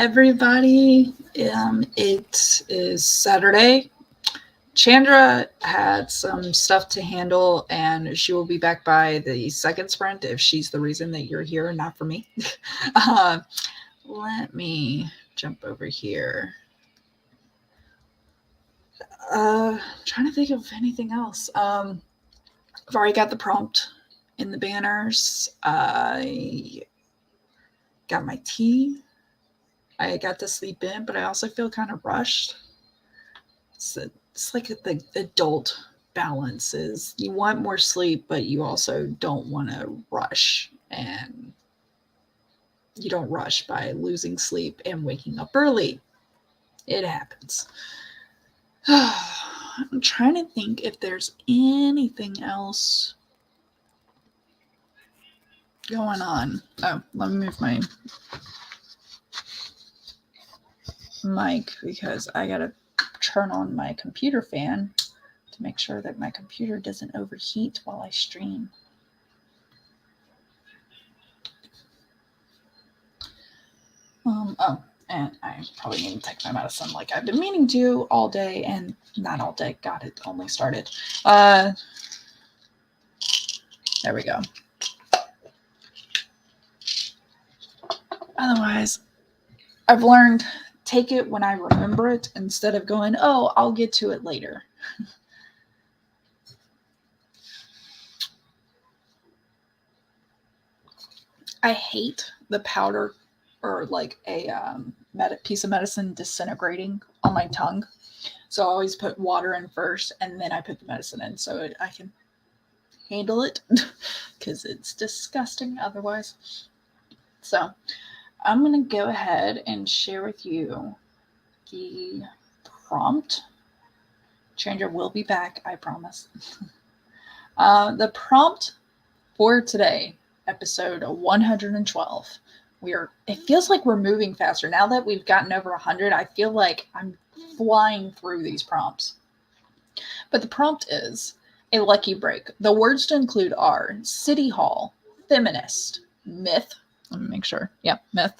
everybody. It is Saturday. Chandra had some stuff to handle, and she will be back by the second sprint if she's the reason that you're here, not for me. uh, Let me jump over here. Trying to think of anything else. I've already got the prompt in the banners. I got my tea. I got to sleep in, but I also feel kind of rushed. It's like the adult balance is you want more sleep, but you also don't want to rush. And you don't rush by losing sleep and waking up early. It happens. I'm trying to think if there's anything else going on. Oh, let me move my mic because I gotta turn on my computer fan to make sure that my computer doesn't overheat while I stream. And I probably need to take my medicine like I've been meaning to all day, and not all day. God, it only started. There we go. Otherwise, I've learned take it when I remember it instead of going, oh, I'll get to it later. I hate the powder or like a piece of medicine disintegrating on my tongue. So I always put water in first and then I put the medicine in so I can handle it because it's disgusting otherwise. So I'm going to go ahead and share with you the prompt. Chandra will be back, I promise. The prompt for today, episode 112. It feels like we're moving faster. Now that we've gotten over 100, I feel like I'm flying through these prompts. But the prompt is a lucky break. The words to include are city hall, feminist, myth. Let me make sure. Yeah, myth.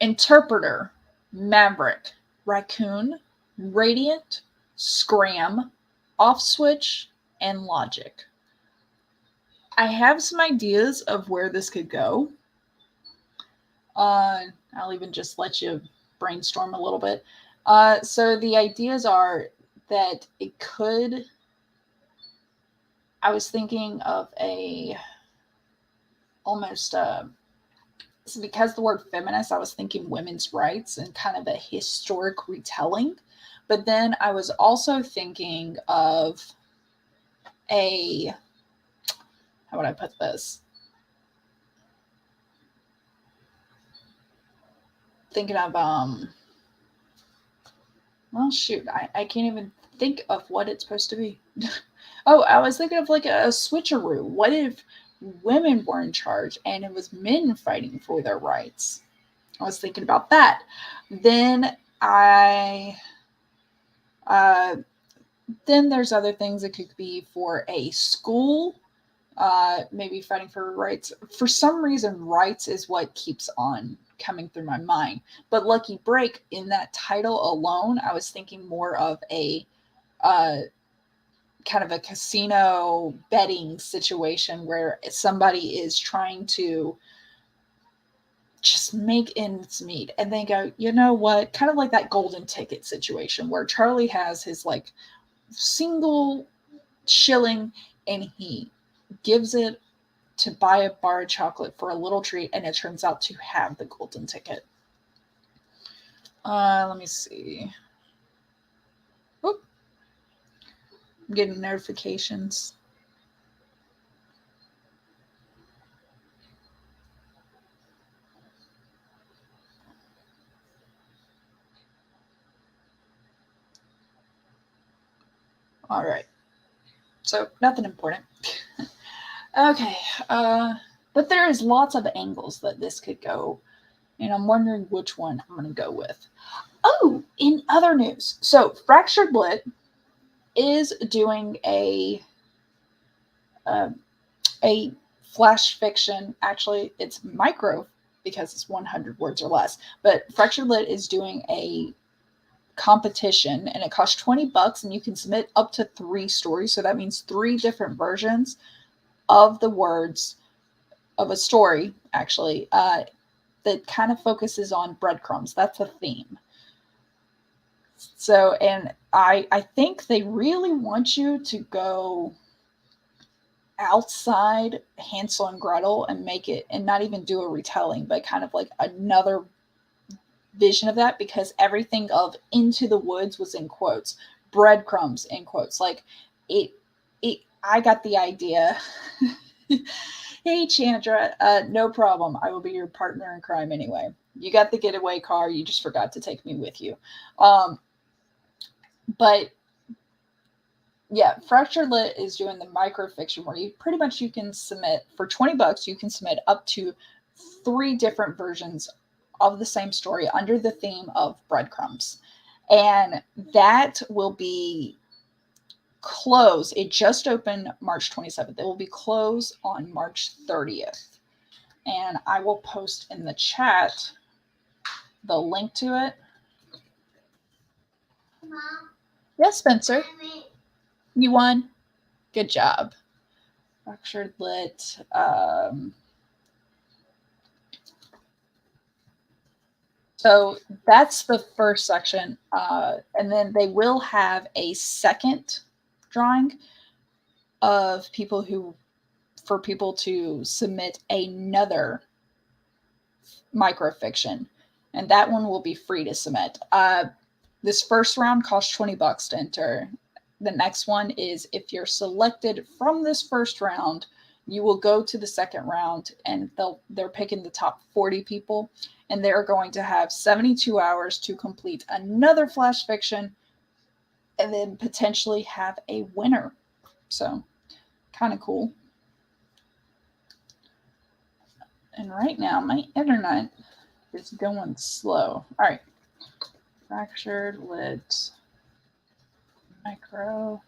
Interpreter, maverick, raccoon, radiant, scram, off switch, and logic. I have some ideas of where this could go. I'll even just let you brainstorm a little bit. So the ideas are that it could, I was thinking of so because the word feminist, I was thinking women's rights and kind of a historic retelling. But then I was also thinking of how would I put this? Thinking of well, shoot, I can't even think of what it's supposed to be. Oh, I was thinking of like a switcheroo. What if women were in charge and it was men fighting for their rights? I was thinking about that. Then then there's other things it could be for a school, maybe fighting for rights. For some reason, rights is what keeps on coming through my mind. But lucky break, in that title alone, I was thinking more of a kind of a casino betting situation where somebody is trying to just make ends meet, and they go, you know what, kind of like that golden ticket situation where Charlie has his like single shilling and he gives it to buy a bar of chocolate for a little treat, and it turns out to have the golden ticket. Let me see. Oop. I'm getting notifications. All right. So nothing important. Okay. But there is lots of angles that this could go, and I'm wondering which one I'm going to go with. Oh, in other news, so Fractured Lit is doing a flash fiction. Actually, it's micro because it's 100 words or less. But Fractured Lit is doing a competition, and it costs $20, and you can submit up to 3 stories. So that means 3 different versions of the words of a story, actually, that kind of focuses on breadcrumbs. That's a theme. So, and I think they really want you to go outside Hansel and Gretel and make it, and not even do a retelling, but kind of like another vision of that, because everything of into the woods was in quotes, breadcrumbs in quotes. Like it I got the idea. Hey Chandra, no problem. I will be your partner in crime anyway. You got the getaway car, you just forgot to take me with you. But yeah, Fractured Lit is doing the Mico-Fiction, where you pretty much, you can submit for $20, you can submit up to 3 different versions of the same story under the theme of breadcrumbs. And that will be closed. It just opened March 27th. It will be closed on March 30th. And I will post in the chat the link to it. Mom. Yes, Spencer. You won. Good job. Fractured Lit. So that's the first section. And then they will have a second drawing of people for people to submit another microfiction. And that one will be free to submit. This first round costs $20 to enter. The next one is, if you're selected from this first round, you will go to the second round, and they're picking the top 40 people, and they're going to have 72 hours to complete another flash fiction, and then potentially have a winner. So kind of cool. And right now my internet is going slow. All right. Fractured Lit Micro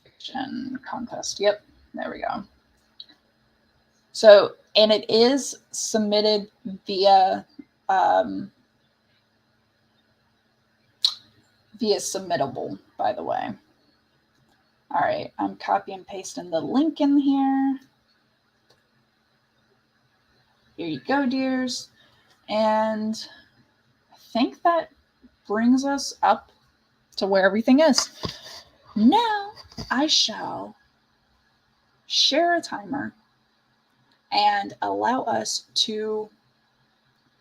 Fiction Contest. Yep, there we go. So, and it is submitted via Submittable, by the way. All right, I'm copy and pasting the link in here. Here you go, dears. And I think that brings us up to where everything is. Now I shall share a timer and allow us to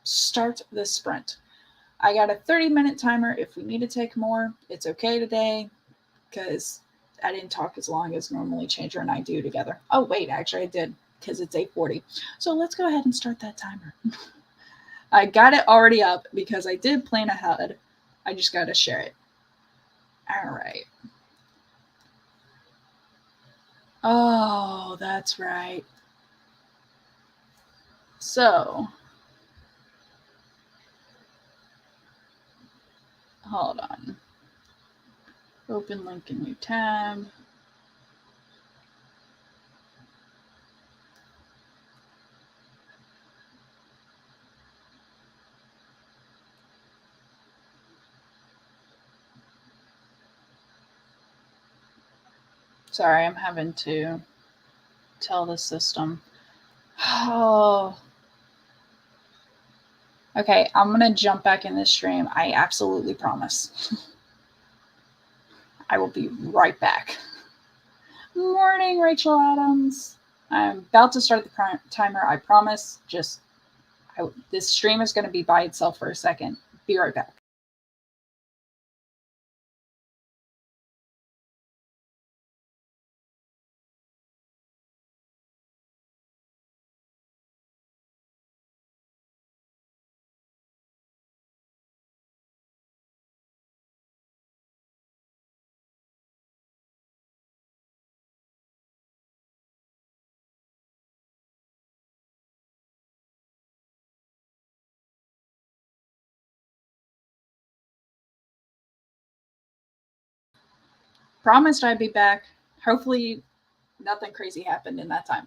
start the sprint. I got a 30-minute timer. If we need to take more, it's okay today, because I didn't talk as long as normally Chandra and I do together. Oh, wait, actually I did, because it's 8:40. So let's go ahead and start that timer. I got it already up because I did plan ahead. I just got to share it. All right. Oh, that's right. So, hold on. Open link in new tab. Sorry, I'm having to tell the system. Oh. Okay, I'm going to jump back in this stream. I absolutely promise. I will be right back. Morning, Rachel Adams. I'm about to start the timer. I promise. This stream is going to be by itself for a second. Be right back. Promised I'd be back. Hopefully nothing crazy happened in that time.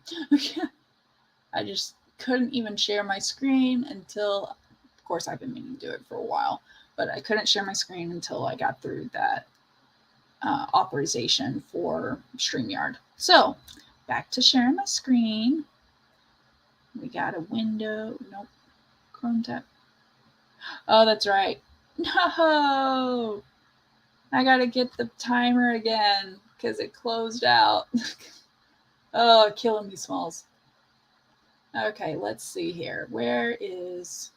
I just couldn't even share my screen until, of course, I've been meaning to do it for a while, but I couldn't share my screen until I got through that authorization for StreamYard. So back to sharing my screen. We got a window. Nope. Chrome tab. Oh, that's right. No, I gotta get the timer again because it closed out. Oh, killing me, Smalls. Okay, let's see here. Where is...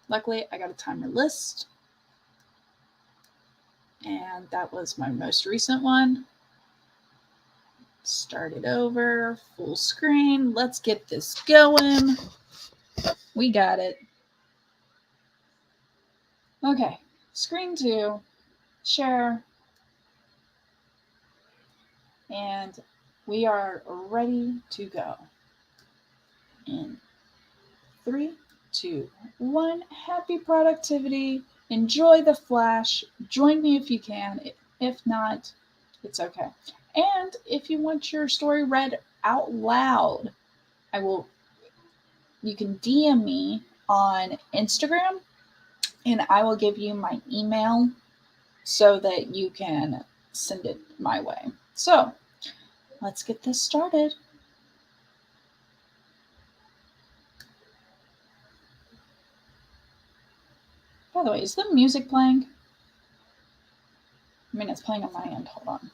Luckily, I got a timer list. And that was my most recent one. Start it over, full screen. Let's get this going. We got it. Okay, screen 2, share. And we are ready to go. In 3, 2, 1. Happy productivity. Enjoy the flash. Join me if you can. If not, it's okay. And if you want your story read out loud, you can DM me on Instagram and I will give you my email so that you can send it my way. So let's get this started. By the way, is the music playing? I mean, it's playing on my end. Hold on.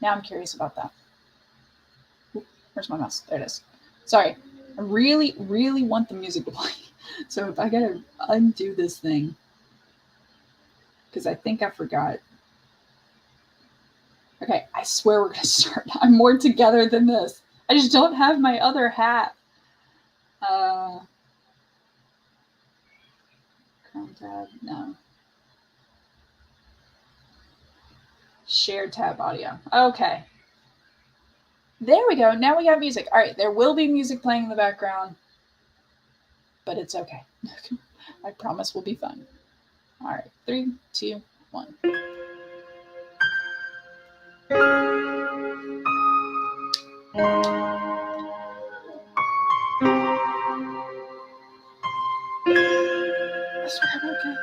Now I'm curious about that. Ooh, where's my mouse? There it is. Sorry. I really, really want the music to play. So if I gotta undo this thing, because I think I forgot. Okay, I swear we're gonna start. I'm more together than this. I just don't have my other hat. Chrome tab, no. Share tab audio. Okay. There we go. Now we got music. All right, there will be music playing in the background, but it's okay. I promise we'll be fun. All right, 3, 2, 1. I swear I'm okay.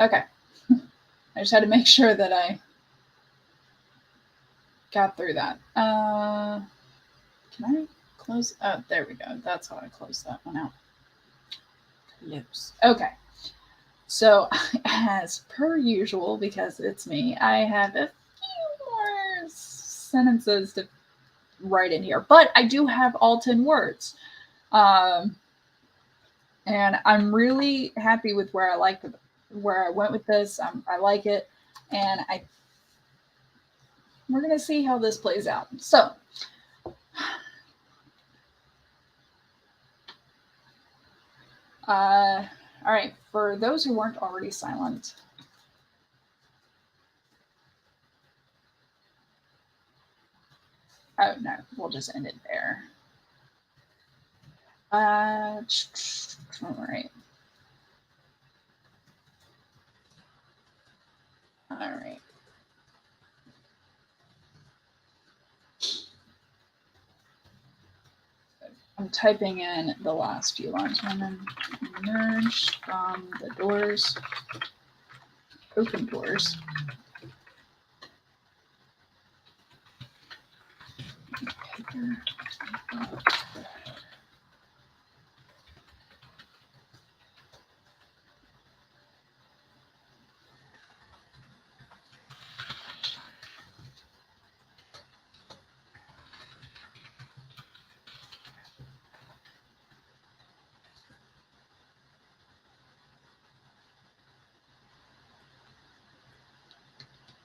Okay. I just had to make sure that I got through that. Can I close? Oh, there we go. That's how I close that one out. Close. Okay. So, as per usual, because it's me, I have a few more sentences to write in here, but I do have all 10 words. And I'm really happy with where I went with this. I like it, and we're gonna see how this plays out. So, all right. For those who weren't already silent, oh no, we'll just end it there. All right. All right. I'm typing in the last few lines. Women emerge from the doors, open doors. Paper.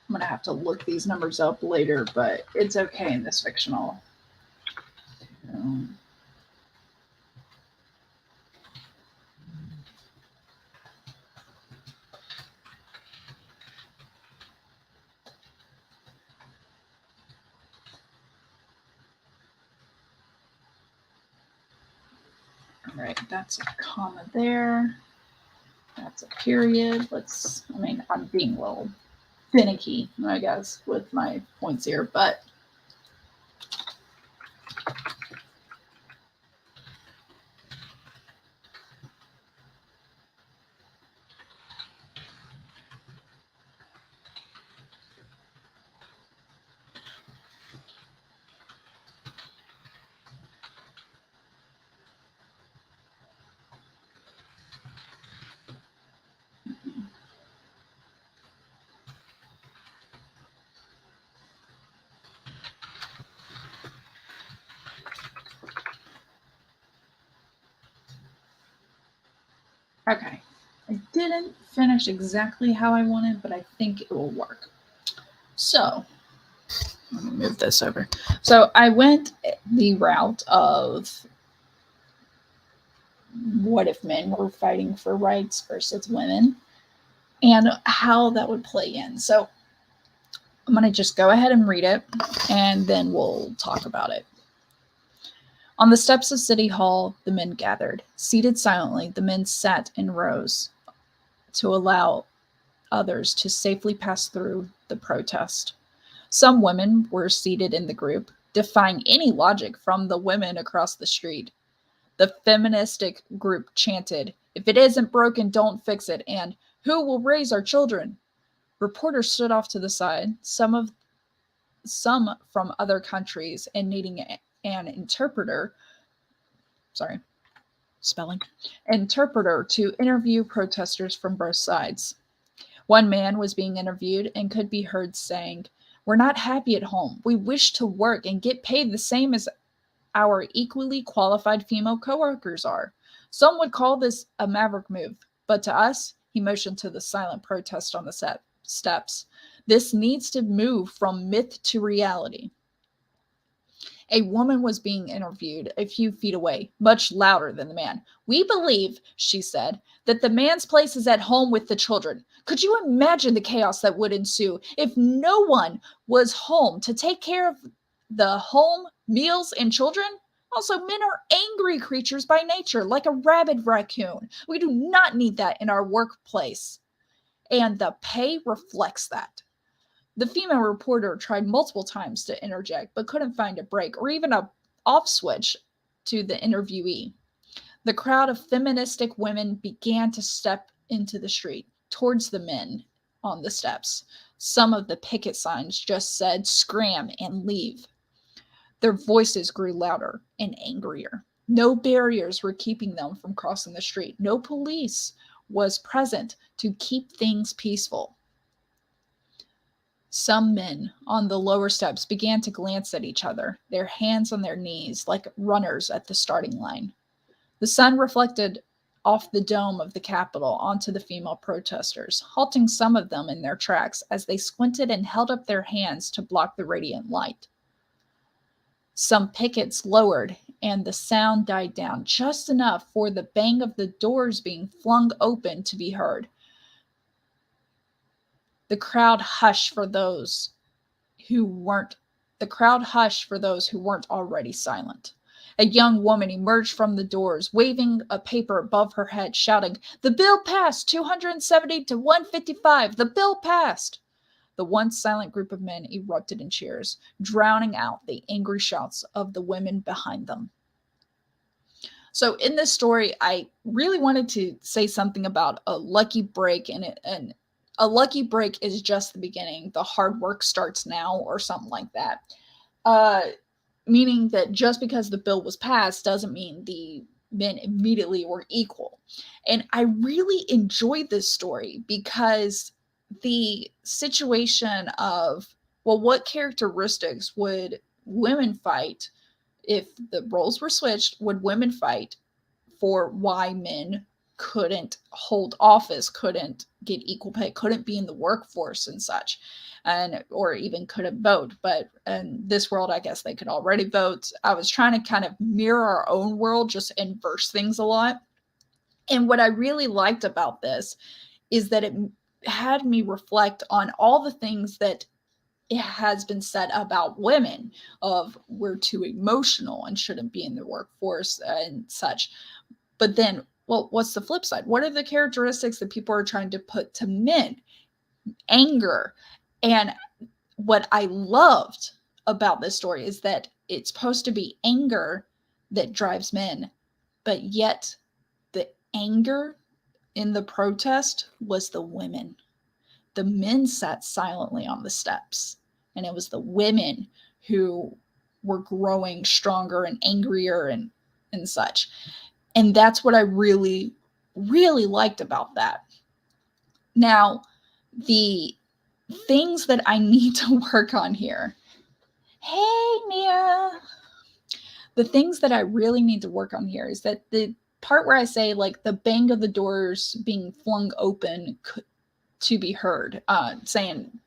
I'm going to have to look these numbers up later, but it's okay in this fictional. All right, that's a comma there. That's a period. I'm being a little finicky, I guess, with my points here, but okay. I didn't finish exactly how I wanted, but I think it will work. So, let me move this over. So, I went the route of what if men were fighting for rights versus women and how that would play in. So, I'm going to just go ahead and read it and then we'll talk about it. On the steps of City Hall, the men gathered. Seated silently, the men sat in rows to allow others to safely pass through the protest. Some women were seated in the group, defying any logic from the women across the street. The feministic group chanted, "If it isn't broken, don't fix it," and "Who will raise our children?" Reporters stood off to the side, some from other countries, and needing an interpreter to interview protesters from both sides. One man was being interviewed and could be heard saying, "We're not happy at home. We wish to work and get paid the same as our equally qualified female coworkers are. Some would call this a maverick move, but to us," he motioned to the silent protest on the steps, "this needs to move from myth to reality." A woman was being interviewed a few feet away, much louder than the man. "We believe," she said, "that the man's place is at home with the children. Could you imagine the chaos that would ensue if no one was home to take care of the home, meals, and children? Also, men are angry creatures by nature, like a rabid raccoon. We do not need that in our workplace. And the pay reflects that." The female reporter tried multiple times to interject, but couldn't find a break or even a off switch to the interviewee. The crowd of feministic women began to step into the street. towards the men on the steps. Some of the picket signs just said, "Scram and leave." Their voices grew louder and angrier. No barriers were keeping them from crossing the street. No police was present to keep things peaceful. Some men on the lower steps began to glance at each other, their hands on their knees like runners at the starting line. The sun reflected off the dome of the Capitol onto the female protesters, halting some of them in their tracks as they squinted and held up their hands to block the radiant light. Some pickets lowered, and the sound died down just enough for the bang of the doors being flung open to be heard. The crowd hushed for those who weren't already silent. A young woman emerged from the doors, waving a paper above her head, shouting, "The bill passed, 270 to 155. The bill passed." The once silent group of men erupted in cheers, drowning out the angry shouts of the women behind them. So in this story, I really wanted to say something about a lucky break, and a lucky break is just the beginning. The hard work starts now, or something like that. Meaning that just because the bill was passed doesn't mean the men immediately were equal. And I really enjoyed this story because the situation of, well, what characteristics would women fight if the roles were switched? Would women fight for why men couldn't hold office, couldn't get equal pay, couldn't be in the workforce and such, and or even couldn't vote? But in this world, I guess they could already vote. I was trying to kind of mirror our own world, just inverse things a lot. And what I really liked about this is that it had me reflect on all the things that it has been said about women, of we're too emotional and shouldn't be in the workforce and such. But then, well, what's the flip side? What are the characteristics that people are trying to put to men? Anger. And what I loved about this story is that it's supposed to be anger that drives men, but yet the anger in the protest was the women. The men sat silently on the steps, and it was the women who were growing stronger and angrier and such. And that's what I really, really liked about that. Now, the things that I need to work on here. Hey, Mia. The things that I really need to work on here is that the part where I say, like, the bang of the doors being flung open to be heard, saying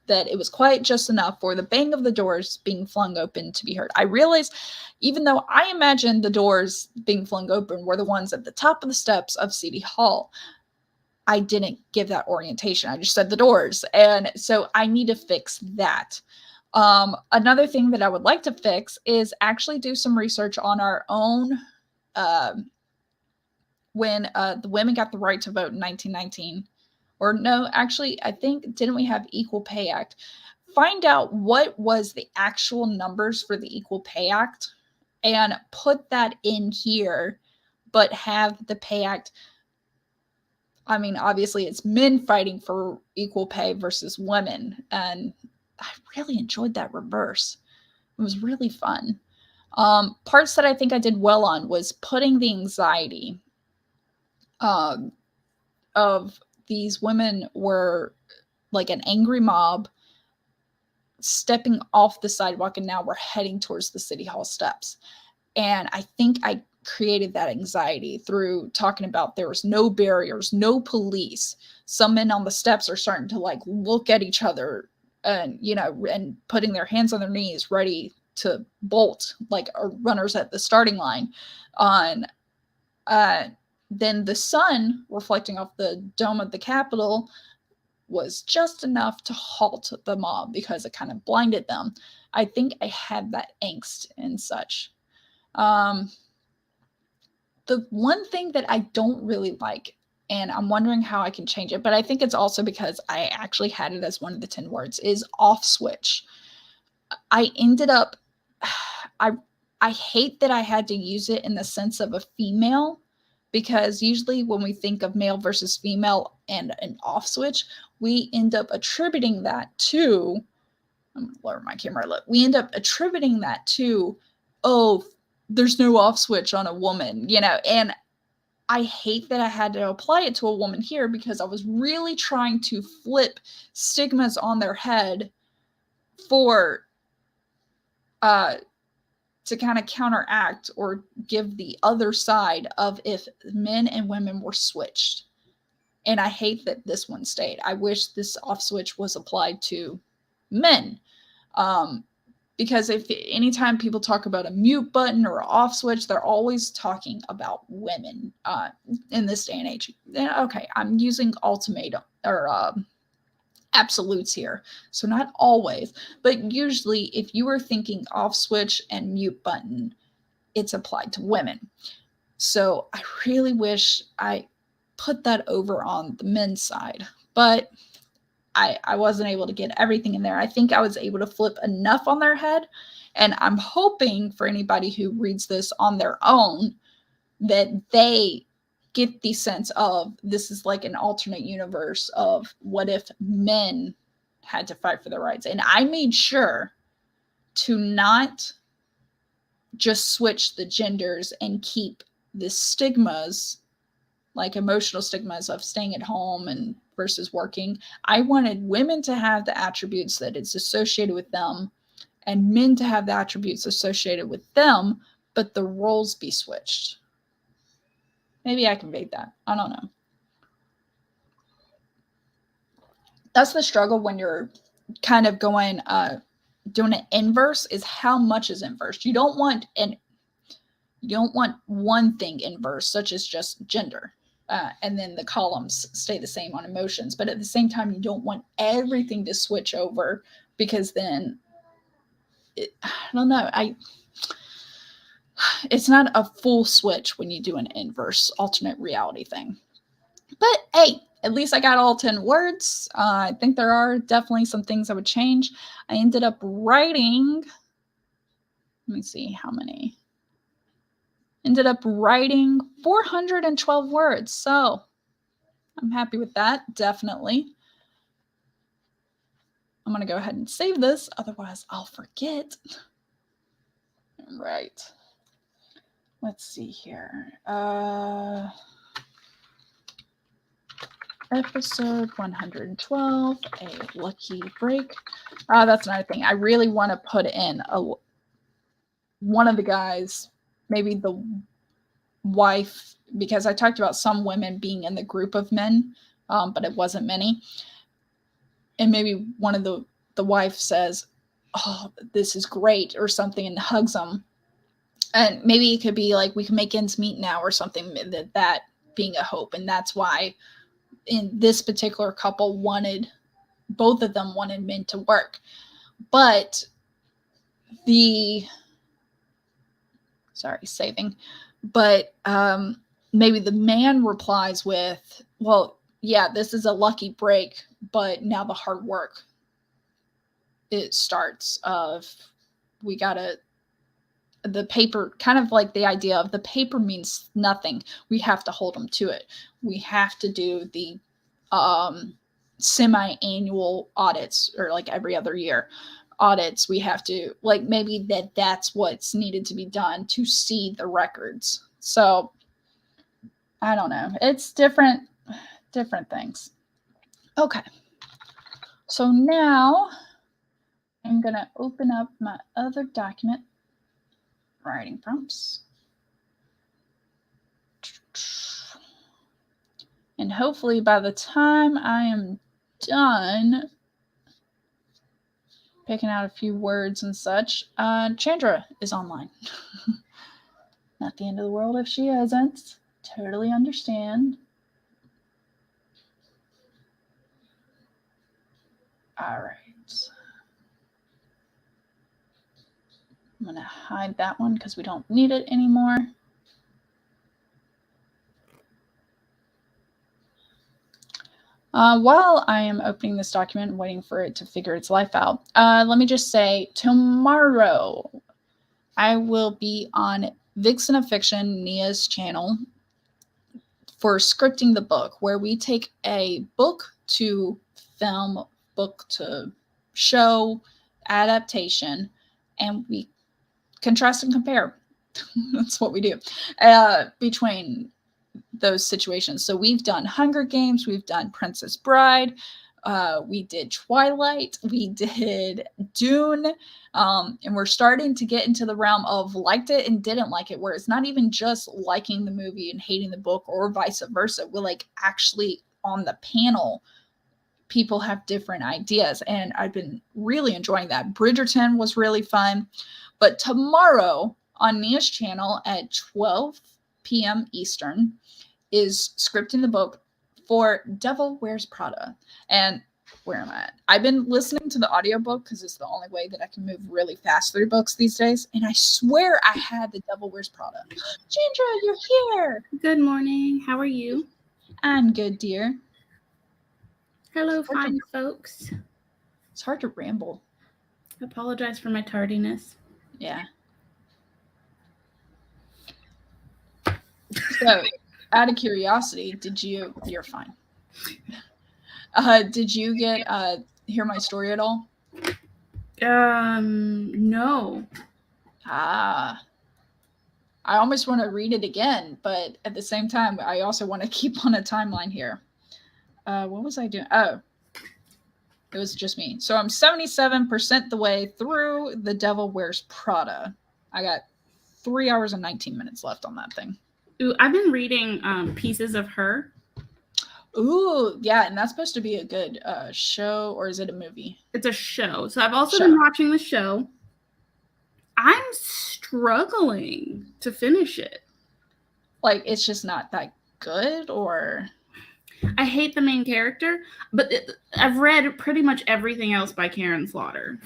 that it was quiet just enough for the bang of the doors being flung open to be heard. I realized, even though I imagined the doors being flung open were the ones at the top of the steps of City Hall, I didn't give that orientation. I just said the doors. And so I need to fix that. Another thing that I would like to fix is actually do some research on our own. When the women got the right to vote in 1919, or no, actually, I think, didn't we have Equal Pay Act? Find out what was the actual numbers for the Equal Pay Act and put that in here, but have the Pay Act. I mean, obviously, it's men fighting for equal pay versus women. And I really enjoyed that reverse. It was really fun. Parts that I think I did well on was putting the anxiety of these women were like an angry mob stepping off the sidewalk, and now we're heading towards the City Hall steps. And I think I created that anxiety through talking about there was no barriers, no police. Some men on the steps are starting to like look at each other and, you know, and putting their hands on their knees ready to bolt like runners at the starting line. On then the sun reflecting off the dome of the Capitol was just enough to halt the mob because it kind of blinded them. I think I had that angst and such. The one thing that I don't really like, and I'm wondering how I can change it, but I think it's also because I actually had it as one of the 10 words, is off switch. I ended up, I hate that I had to use it in the sense of a female, because usually when we think of male versus female and an off switch, we end up attributing that to, I'm going to lower my camera a little. We end up attributing that to, oh, there's no off switch on a woman, you know, and I hate that I had to apply it to a woman here because I was really trying to flip stigmas on their head for, to kind of counteract or give the other side of if men and women were switched. And I hate that this one stayed. I wish this off switch was applied to men. Because if anytime people talk about a mute button or an off switch, they're always talking about women in this day and age. Okay, I'm using ultimatum or absolutes here. So not always, but usually if you were thinking off switch and mute button, it's applied to women. So I really wish I put that over on the men's side, but I wasn't able to get everything in there. I think I was able to flip enough on their head, and I'm hoping for anybody who reads this on their own that they get the sense of this is like an alternate universe of what if men had to fight for their rights. And I made sure to not just switch the genders and keep the stigmas, like emotional stigmas of staying at home and versus working. I wanted women to have the attributes that it's associated with them and men to have the attributes associated with them, but the roles be switched. Maybe I conveyed that. I don't know. That's the struggle when you're kind of going, doing an inverse, is how much is inverse. You don't want one thing inverse, such as just gender. And then the columns stay the same on emotions. But at the same time, you don't want everything to switch over because then, I don't know. It's not a full switch when you do an inverse alternate reality thing. But hey, at least I got all 10 words. I think there are definitely some things I would change. I ended up writing, let me see how many. Ended up writing 412 words. So I'm happy with that, definitely. I'm going to go ahead and save this. Otherwise, I'll forget. Right. Let's see here. Episode 112, a lucky break. That's another thing. I really want to put in one of the guys, maybe the wife, because I talked about some women being in the group of men, but it wasn't many. And maybe one of the wife says, "Oh, this is great," or something, and hugs them. And maybe it could be like, we can make ends meet now or something, that being a hope. And that's why in this particular couple both of them wanted men to work. But maybe the man replies with, well, yeah, this is a lucky break, but now the hard work, it starts of, the paper, kind of like the idea of the paper means nothing. We have to hold them to it. We have to do the semi-annual audits, or like every other year audits. We have to, like, maybe that's what's needed to be done to see the records. So I don't know. It's different things. Okay. So now I'm going to open up my other document, writing prompts. And hopefully by the time I am done picking out a few words and such, Chandra is online. Not the end of the world if she isn't. Totally understand. All right. I'm going to hide that one because we don't need it anymore. While I am opening this document and waiting for it to figure its life out, let me just say tomorrow I will be on Vixen of Fiction, Nia's channel, for scripting the book, where we take a book to film, book to show, adaptation, and we contrast and compare. That's what we do between those situations. So we've done Hunger Games, we've done Princess Bride, we did Twilight, we did Dune, and we're starting to get into the realm of liked it and didn't like it, where it's not even just liking the movie and hating the book or vice versa. We're like actually on the panel, people have different ideas, and I've been really enjoying that. Bridgerton was really fun. But tomorrow on Nia's channel at 12 p.m. Eastern is scripting the book for Devil Wears Prada. And where am I at? I've been listening to the audiobook because it's the only way that I can move really fast through books these days. And I swear I had the Devil Wears Prada. Chandra, you're here. Good morning. How are you? I'm good, dear. Hello, fine folks. It's hard to ramble. I apologize for my tardiness. Yeah. So, out of curiosity, you're fine. Did you get hear my story at all? No. I almost want to read it again, but at the same time, I also want to keep on a timeline here. What was I doing? Oh, it was just me. So I'm 77% the way through The Devil Wears Prada. I got 3 hours and 19 minutes left on that thing. Ooh, I've been reading Pieces of Her. Ooh, yeah, and that's supposed to be a good show, or is it a movie? It's a show. So I've also been watching the show. I'm struggling to finish it. Like, it's just not that good, or... I hate the main character, but I've read pretty much everything else by Karen Slaughter.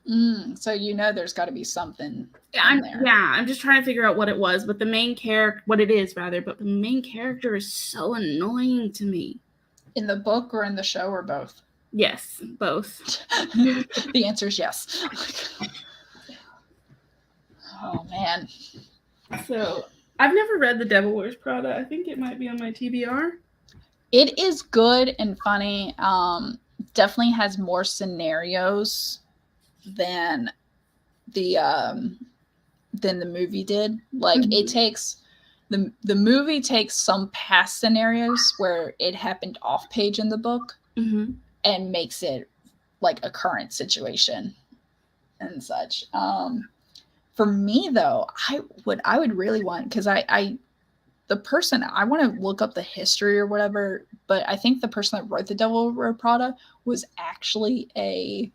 So there's got to be something there. Yeah, I'm just trying to figure out what it was, but the main character, what it is rather, but the main character is so annoying to me. In the book or in the show or both? Yes, both. The answer is yes. Oh, man. So, I've never read The Devil Wears Prada. I think it might be on my TBR. It is good and funny. Definitely has more scenarios than the movie did. Like, it takes the movie takes some past scenarios where it happened off page in the book and makes it like a current situation and such. For me though, I would really want, because the person, I want to look up the history or whatever, but I think the person that wrote The Devil Wears Prada was actually a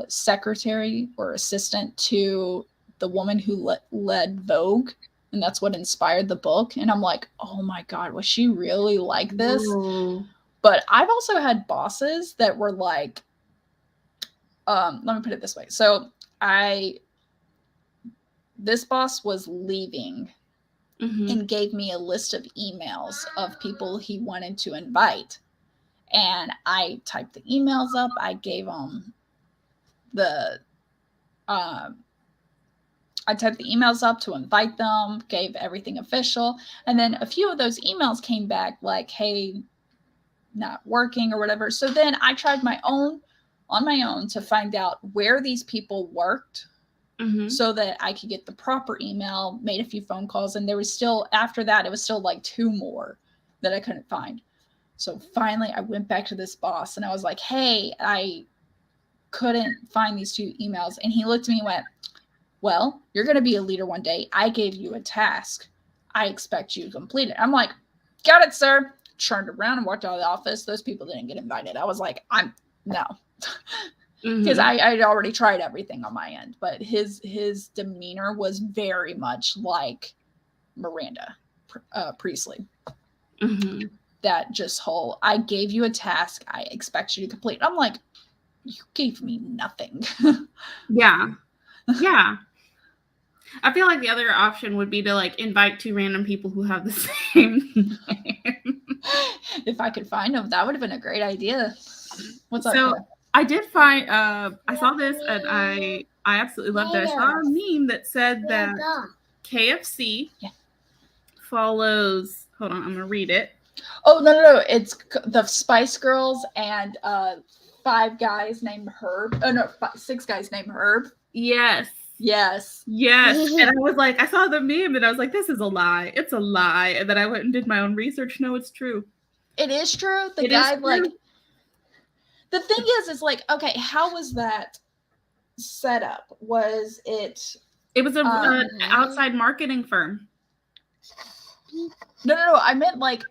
secretary or assistant to the woman who led Vogue, and that's what inspired the book. And I'm like, oh my God, was she really like this? Whoa. But I've also had bosses that were like, let me put it this way. So this boss was leaving and gave me a list of emails of people he wanted to invite. And I typed the emails up. I gave them I typed the emails up to invite them, gave everything official. And then a few of those emails came back like, hey, not working or whatever. So then I tried on my own to find out where these people worked. So that I could get the proper email, made a few phone calls, and there was still, after that, it was still like 2 more that I couldn't find. So finally I went back to this boss and I was like, hey, I couldn't find these 2 emails. And he looked at me and went, well, you're going to be a leader one day. I gave you a task. I expect you to complete it. I'm like, got it, sir. Turned around and walked out of the office. Those people didn't get invited. I was like, no. Because I'd already tried everything on my end, but his demeanor was very much like Miranda Priestley. That just whole, I gave you a task, I expect you to complete. I'm like, you gave me nothing. Yeah. I feel like the other option would be to like invite 2 random people who have the same name. If I could find them, that would have been a great idea. What's up? So I did find, I saw this and I absolutely loved it. I saw a meme that said that KFC follows Hold on, I'm gonna read it. Oh, no. It's the Spice Girls and 5 guys named Herb. Oh, no, 6 guys named Herb. Yes. Yes. And I was like, I saw the meme and I was like, this is a lie. It's a lie. And then I went and did my own research. No, it's true. It is true. The guy, like, the thing is like, okay, how was that set up? Was it? It was an outside marketing firm. No. I meant, like,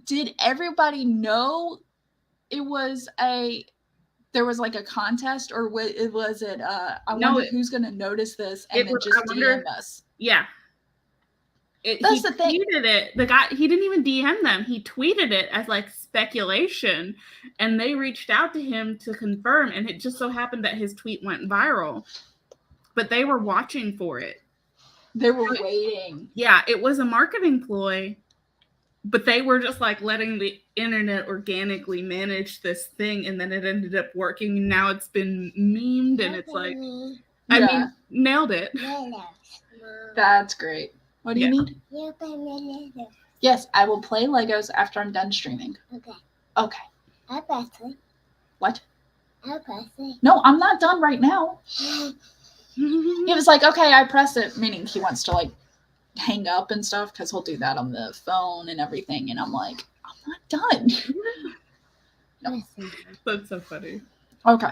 did everybody know it was there was like a contest, or was it I wonder who's going to notice this and then just DM us? Yeah. That's the thing. He tweeted it. The guy, he didn't even DM them. He tweeted it as like speculation, and they reached out to him to confirm, and it just so happened that his tweet went viral. But they were watching for it. They were waiting. Yeah, it was a marketing ploy. But they were just like letting the internet organically manage this thing, and then it ended up working. Now it's been memed, and it's like, I mean, nailed it. That's great. What do you need? Yes, I will play Legos after I'm done streaming. Okay. I'll press it. What? I'll press it. No, I'm not done right now. He was like, okay, I press it, meaning he wants to like hang up and stuff because he'll do that on the phone and everything. And I'm like, I'm not done. No. That's so funny. Okay.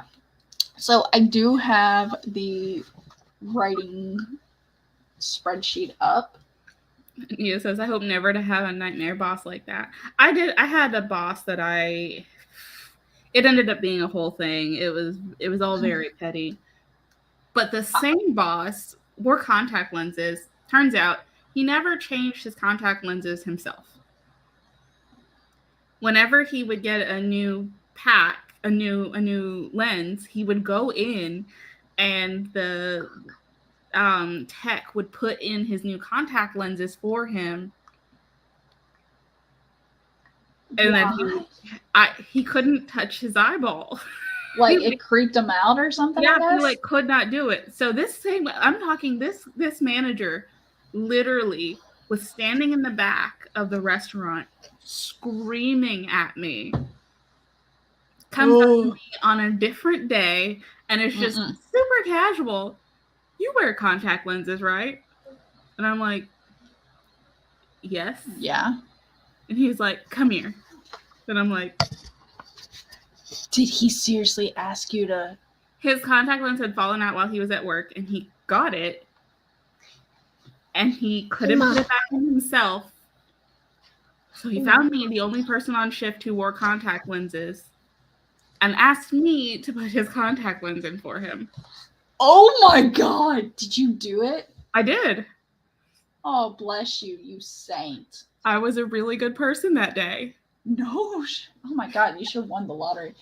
So I do have the writing spreadsheet up. Nia says, I hope never to have a nightmare boss like that. I had a boss that it ended up being a whole thing. It was all very petty. But the same boss wore contact lenses. Turns out he never changed his contact lenses himself. Whenever he would get a new pack, a new lens, he would go in and the tech would put in his new contact lenses for him. And then he couldn't touch his eyeball. Like it creeped him out or something? Yeah, he like could not do it. So this manager literally was standing in the back of the restaurant screaming at me. Comes up to me on a different day and it's just super casual. You wear contact lenses, right? And I'm like, yes. Yeah. And he's like, come here. And I'm like, did he seriously ask you to? His contact lens had fallen out while he was at work and he got it. And he couldn't put it back in himself. So he found me, the only person on shift who wore contact lenses, and asked me to put his contact lens in for him. Oh my God. Did you do it? I did. Oh, bless you, you saint. I was a really good person that day. No. Oh my God, you should have won the lottery.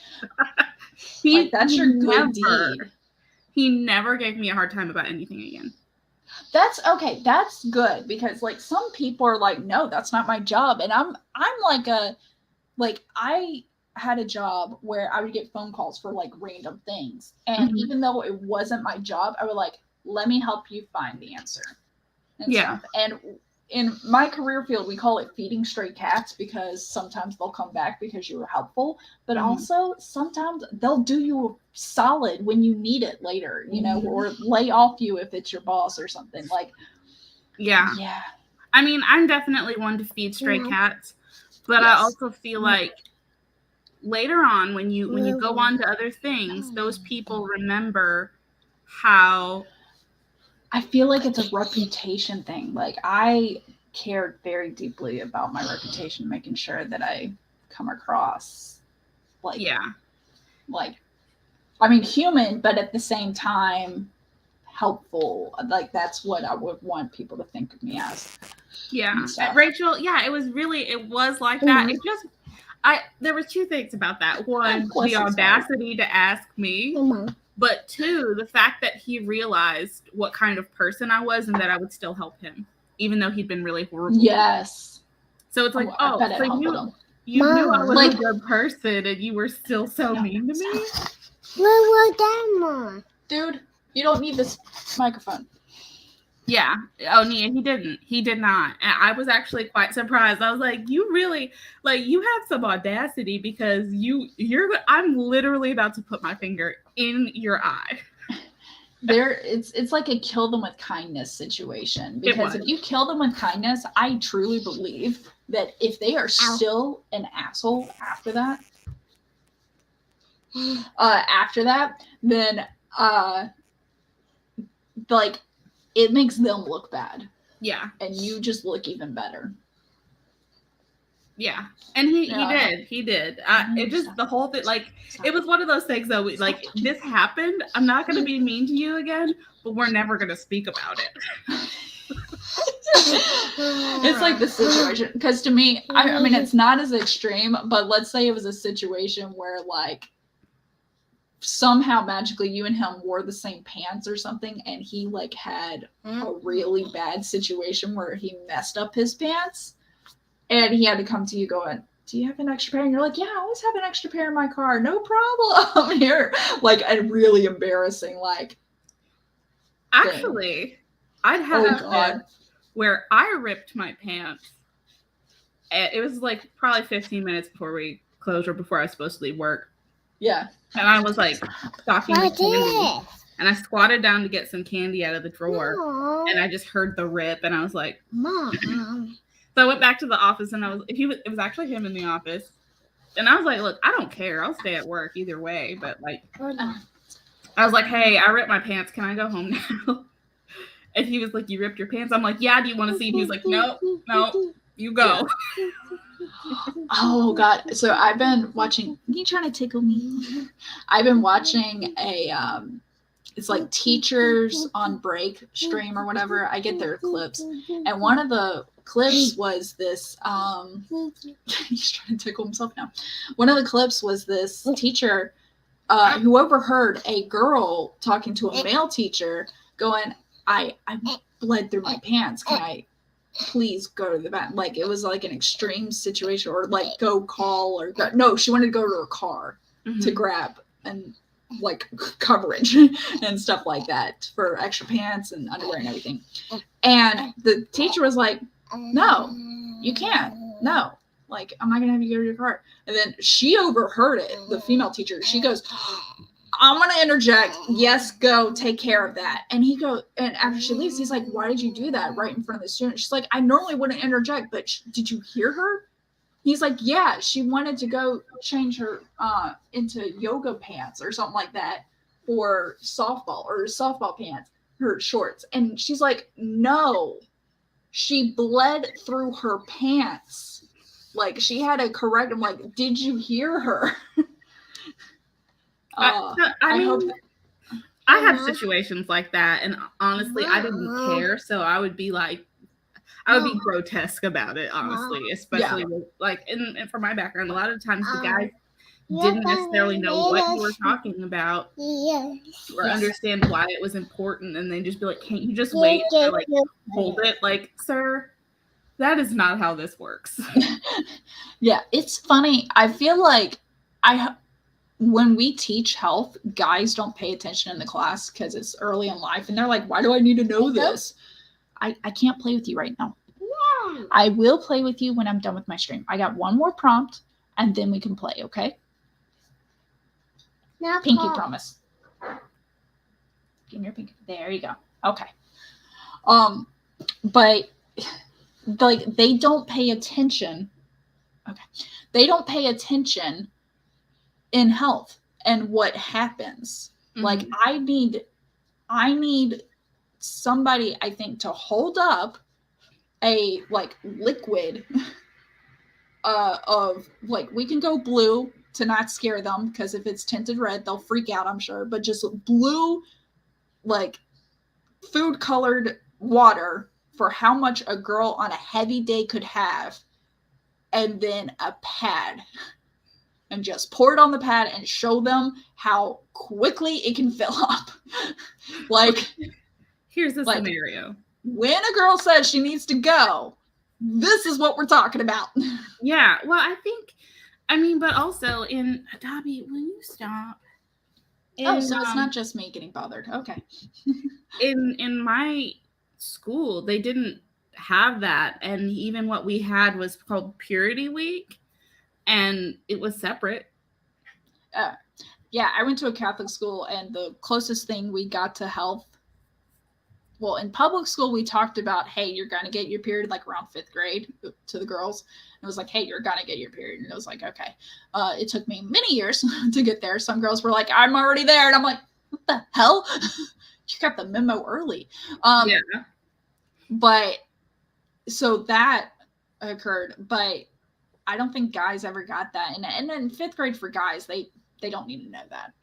That's your good deed. He never gave me a hard time about anything again. That's okay. That's good because like some people are like, no, that's not my job. And I'm like I had a job where I would get phone calls for like random things. And even though it wasn't my job, I would like, let me help you find the answer. And stuff. And in my career field, we call it feeding stray cats because sometimes they'll come back because you were helpful, but also sometimes they'll do you solid when you need it later, you know, or lay off you if it's your boss or something like. Yeah. I mean, I'm definitely one to feed stray cats, but I also feel like later on when you go on to other things, those people remember how. I feel like it's a reputation thing. Like I cared very deeply about my reputation, making sure that I come across like, I mean, human, but at the same time helpful. Like that's what I would want people to think of me as. Yeah. Rachel, it was like that. It just, there was two things about that. One, the audacity to ask me. But two, the fact that he realized what kind of person I was and that I would still help him, even though he'd been really horrible. Yes. So it's like, so you knew I was like, a good person and you were still so mean to me? What was that, Mom? Dude, you don't need this microphone. Yeah. Oh, yeah, he didn't. He did not. And I was actually quite surprised. I was like, you really, like, you have some audacity because I'm literally about to put my finger in your eye. It's like a kill them with kindness situation, because if you kill them with kindness, I truly believe that if they are still an asshole after that, then like it makes them look bad. Yeah. And you just look even better. Yeah. And he did. It just, the whole thing, like, it was one of those things though, like, this happened. I'm not going to be mean to you again, but we're never going to speak about it. It's like the situation, because to me, I mean, it's not as extreme, but let's say it was a situation where like somehow magically you and him wore the same pants or something, and he like had a really bad situation where he messed up his pants and he had to come to you going, do you have an extra pair? And you're like, yeah, I always have an extra pair in my car, no problem. Here, like a really embarrassing like actually thing. I'd have God. Where I ripped my pants. It was like probably 15 minutes before we closed or before I was supposed to leave work. Yeah. And I was like stocking the candy. And I squatted down to get some candy out of the drawer. Mom. And I just heard the rip and I was like, Mom. So I went back to the office and it was actually him in the office. And I was like, look, I don't care. I'll stay at work either way. But like, I was like, hey, I ripped my pants. Can I go home now? And he was like, you ripped your pants? I'm like, yeah, do you want to see? And he was like, no, you go. Oh, God. So I've been watching, you trying to tickle me? I've been watching it's like Teachers on Break stream or whatever. I get their clips. And one of the clips was this, he's trying to tickle himself now. One of the clips was this teacher who overheard a girl talking to a male teacher going, I bled through my pants. Can I please go to the bathroom? Like, it was like an extreme situation, or like go call or no, she wanted to go to her car to grab and like coverage and stuff like that for extra pants and underwear and everything. And the teacher was like, no, you can't. No, like, I'm not gonna have you go to your car. And then she overheard it, the female teacher. She goes, I'm going to interject. Yes, go take care of that. And he goes, and after she leaves, he's like, why did you do that right in front of the student? She's like, I normally wouldn't interject, but did you hear her? He's like, yeah, she wanted to go change her into yoga pants or something like that for softball pants, her shorts. And she's like, no, she bled through her pants. Like, she had to correct him. Like, did you hear her? I have situations like that, and honestly, I didn't care. So I would be like, I would be grotesque about it, honestly, especially with, like, and for my background, a lot of times the guys didn't necessarily know what you were talking about or understand why it was important, and they'd just be like, can't you just wait to like hold it? Like, sir, that is not how this works. Yeah, it's funny. I feel like when we teach health, guys don't pay attention in the class because it's early in life. And they're like, why do I need to know this? I can't play with you right now. Yeah. I will play with you when I'm done with my stream. I got one more prompt and then we can play, okay? No, pinky promise. Give me your pinky. There you go. Okay. But like, they don't pay attention. Okay. They don't pay attention in health and what happens. Like, I need somebody, I think, to hold up a like liquid of like, we can go blue to not scare them, because if it's tinted red they'll freak out, I'm sure, but just blue, like food colored water for how much a girl on a heavy day could have, and then a pad, and just pour it on the pad and show them how quickly it can fill up. Like, here's the scenario. When a girl says she needs to go, this is what we're talking about. Yeah, well, but also in Dobby, will you stop? So it's not just me getting bothered. Okay. in my school, they didn't have that. And even what we had was called Purity Week, and it was separate. Yeah, I went to a Catholic school, and the closest thing we got to health, well, in public school, we talked about, hey, you're going to get your period like around 5th grade to the girls. It was like, hey, you're going to get your period. And it was like, okay. It took me many years to get there. Some girls were like, I'm already there. And I'm like, what the hell? You got the memo early. Yeah. But so that occurred, but I don't think guys ever got that. And then 5th grade for guys, they don't need to know that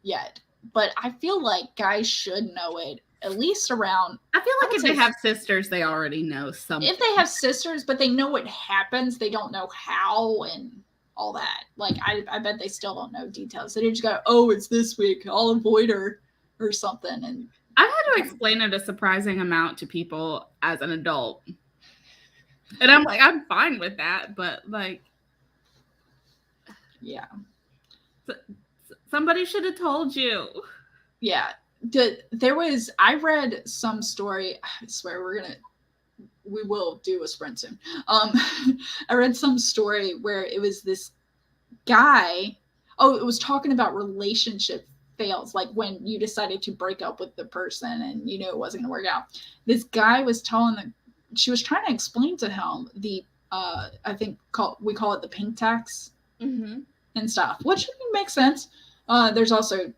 yet. But I feel like guys should know it at least around. I feel like if they have sisters, they already know something. If they have sisters, but they know what happens, they don't know how and all that. Like, I bet they still don't know details. They just go, oh, it's this week, I'll avoid her or something. And I've had to explain it a surprising amount to people as an adult. And I'm like, I'm fine with that, but like, yeah. Somebody should have told you. Yeah. I read some story. I swear we will do a sprint soon. I read some story where it was this guy. Oh, it was talking about relationship fails, like when you decided to break up with the person and you knew it wasn't gonna work out. This guy was she was trying to explain to him the I think we call it the pink tax and stuff, which makes sense. There's also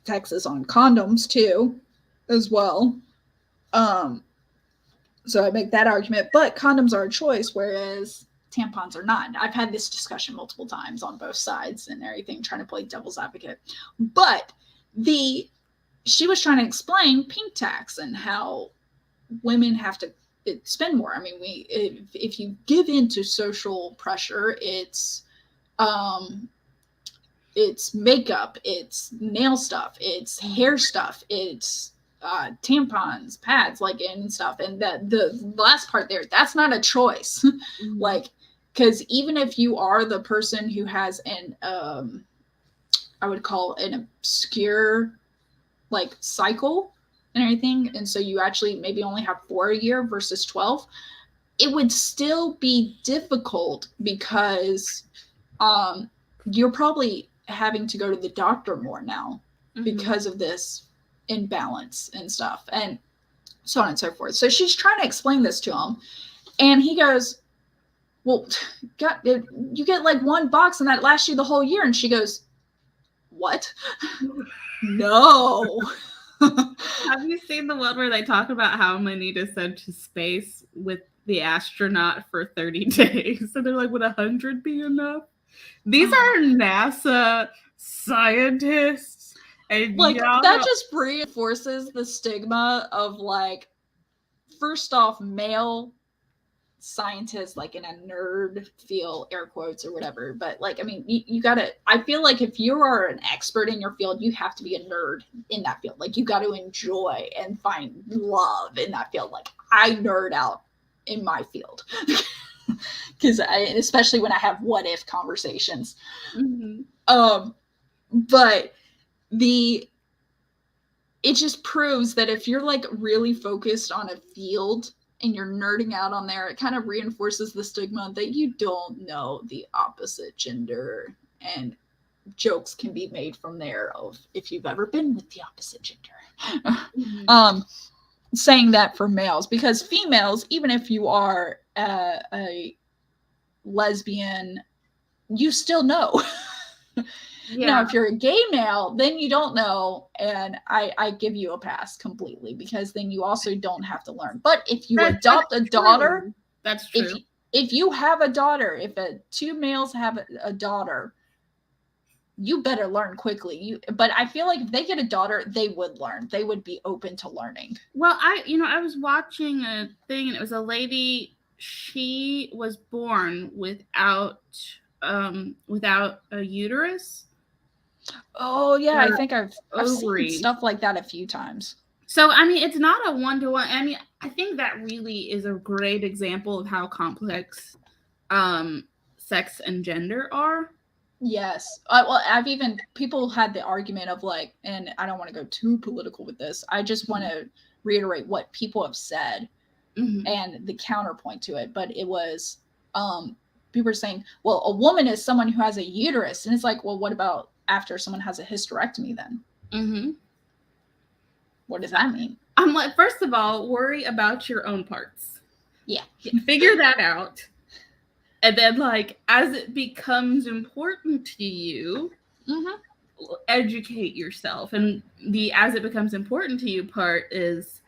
taxes on condoms too, as well. So I make that argument, but condoms are a choice, whereas tampons are not. I've had this discussion multiple times on both sides and everything, trying to play devil's advocate. But she was trying to explain pink tax and how women have to spend more. I mean, if you give in to social pressure, it's makeup, it's nail stuff, it's hair stuff, it's tampons, pads, like, and stuff. And the last part there, that's not a choice. Like, because even if you are the person who has an I would call an obscure like cycle and everything, and so you actually maybe only have 4 a year versus 12, it would still be difficult because you're probably having to go to the doctor more now because of this imbalance and stuff, and so on and so forth. So she's trying to explain this to him, and he goes, well, God, you get like one box and that lasts you the whole year. And she goes, what? No. Have you seen the one where they talk about how many to send to space with the astronaut for 30 days? So they're like, would 100 be enough? These are NASA scientists. And like, that just reinforces the stigma of, like, first off, male scientists, like, in a nerd field, air quotes or whatever. But, like, I mean, you gotta, I feel like if you are an expert in your field, you have to be a nerd in that field. Like, you got to enjoy and find love in that field. Like, I nerd out in my field. Because especially when I have what if conversations. But it just proves that if you're like really focused on a field and you're nerding out on there, it kind of reinforces the stigma that you don't know the opposite gender, and jokes can be made from there of if you've ever been with the opposite gender. Saying that for males, because females, even if you are a lesbian, you still know. Yeah. Now, if you're a gay male, then you don't know, and I give you a pass completely, because then you also don't have to learn. But if you adopt a daughter, that's true. If you have a daughter, if two males have a daughter, you better learn quickly. But I feel like if they get a daughter, they would learn. They would be open to learning. Well, I was watching a thing, and it was a lady. She was born without a uterus. Oh yeah, I think I've seen stuff like that a few times. So I mean, it's not a 1-to-1. I mean, I think that really is a great example of how complex sex and gender are. Yes. Well, people had the argument of like, and I don't want to go too political with this. I just want to reiterate what people have said Mhm. and the counterpoint to it, but it was people were saying, well, a woman is someone who has a uterus, and it's like, well, what about after someone has a hysterectomy then? Mm-hmm. What does that mean? I'm like, first of all, worry about your own parts. Yeah. Figure that out. And then, like, as it becomes important to you, educate yourself. And the as it becomes important to you part is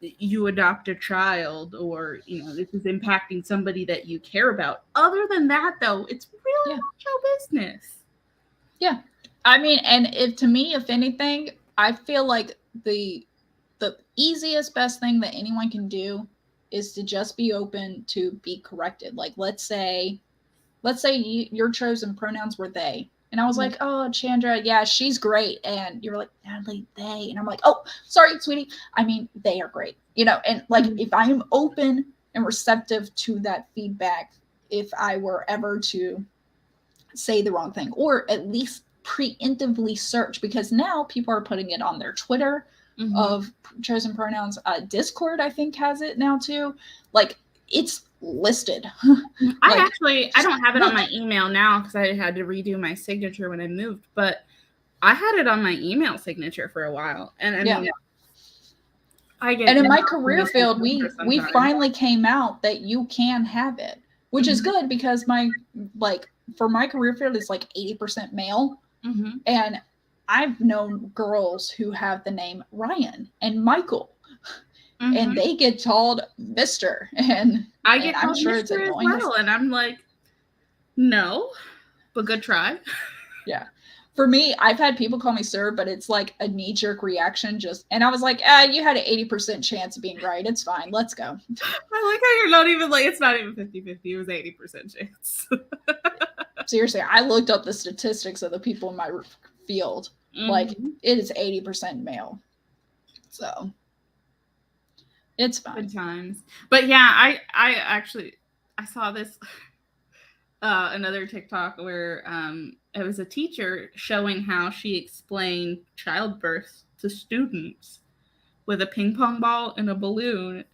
you adopt a child, or, you know, this is impacting somebody that you care about. Other than that, though, it's really not your business. Yeah. I mean, and if anything, I feel like the easiest, best thing that anyone can do is to just be open to be corrected. Like, let's say your chosen pronouns were they. And I was like, oh, Chandra, yeah, she's great. And you were like, Natalie, they. And I'm like, oh, sorry, sweetie. I mean, they are great. You know, and like, if I'm open and receptive to that feedback, if I were ever to say the wrong thing, or at least preemptively search, because now people are putting it on their Twitter of chosen pronouns. Discord, I think, has it now too. Like, it's listed. I don't have it on my email now because I had to redo my signature when I moved, but I had it on my email signature for a while. And I mean, I get, and in my career field, we finally came out that you can have it, which is good, because for my career field, it's like 80% male. And I've known girls who have the name Ryan and Michael. And they get called Mr. And I get I'm called sure Mr. it's annoying as well. And I'm like, no, but good try. Yeah. For me, I've had people call me sir, but it's like a knee-jerk reaction. And I was like, you had an 80% chance of being right. It's fine. Let's go. I like how you're not even like, it's not even 50-50. It was 80% chance. Seriously, I looked up the statistics of the people in my field. Like, it is 80% male. So it's fine. Good times. But yeah, I saw this another TikTok where it was a teacher showing how she explained childbirth to students with a ping pong ball and a balloon.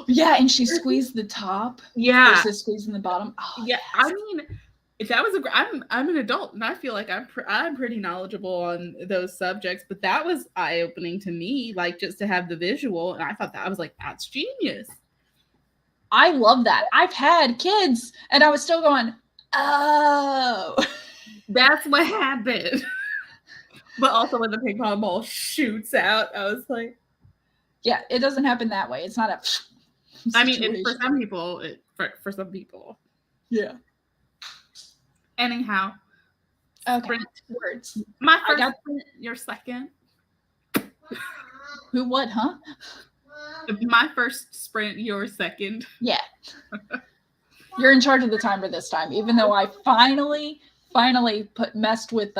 Yeah, and she squeezed the top versus squeezing the bottom. Oh, yeah, yes. I mean, that was I'm an adult, and I feel like I'm pretty knowledgeable on those subjects, but that was eye-opening to me, like, just to have the visual, and I thought that I was like, that's genius. I love that. I've had kids, and I was still going, oh. That's what happened. But also when the ping pong ball shoots out, I was like, yeah, it doesn't happen that way. It's not a situation. I mean, it's for some people. For some people. Yeah. Anyhow. Okay. Sprint. Words. My first sprint, your second. Who, what, huh? My first sprint, your second. Yeah. You're in charge of the timer this time, even though I finally messed with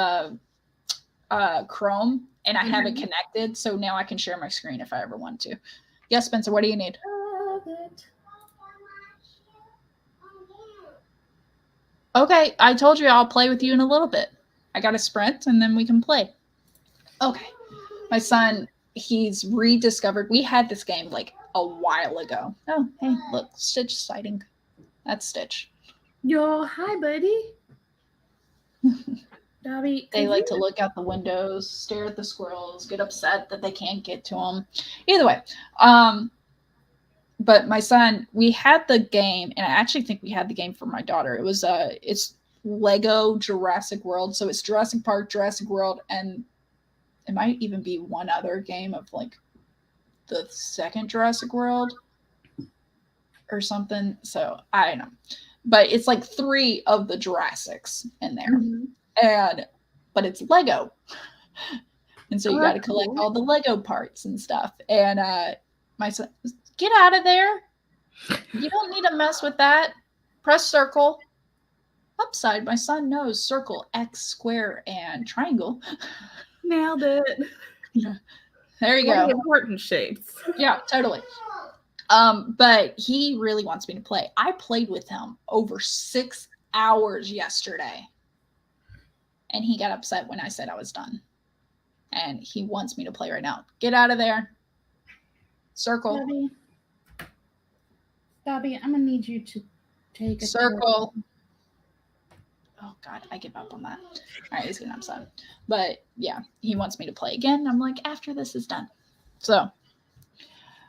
Chrome, and I have it connected, so now I can share my screen if I ever want to. Yes, Spencer, what do you need? Okay, I told you I'll play with you in a little bit. I got a sprint, and then we can play. Okay. My son, he's rediscovered. We had this game like a while ago. Oh, hey, look, Stitch sighting. That's Stitch. Yo, hi, buddy. Dobby, they like to look out the windows, stare at the squirrels, get upset that they can't get to them. Either way, but my son, we had the game, and I actually think we had the game for my daughter. It was it's Lego Jurassic World, so it's Jurassic Park, Jurassic World, and it might even be one other game of like the second Jurassic World or something. So I don't know, but it's like 3 of the Jurassics in there. But it's Lego. And so you got to collect all the Lego parts and stuff. And my son, get out of there. You don't need to mess with that. Press circle. Upside, my son knows circle, X, square, and triangle. Nailed it. Yeah. There you go. Important shapes. Yeah, totally. But he really wants me to play. I played with him over 6 hours yesterday. And he got upset when I said I was done. And he wants me to play right now. Get out of there. Circle. Bobby, I'm gonna need you to take a Circle. Oh God, I give up on that. All right, he's getting upset. But yeah, he wants me to play again. I'm like, after this is done. So.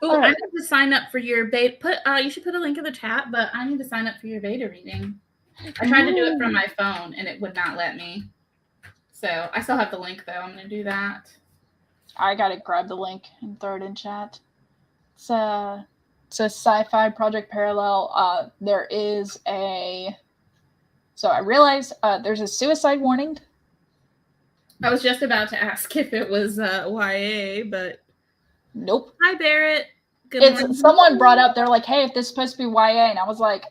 Oh, right. I need to sign up for your beta. You should put a link in the chat, but I need to sign up for your beta reading. I tried to do it from my phone and it would not let me. So I still have the link though. I'm gonna do that. I gotta grab the link and throw it in chat. It's a sci-fi Project Parallel. There is a. So I realized there's a suicide warning. I was just about to ask if it was YA, but nope. Hi Barrett. Good morning. Someone brought up, they're like, hey, if this is supposed to be YA, and I was like,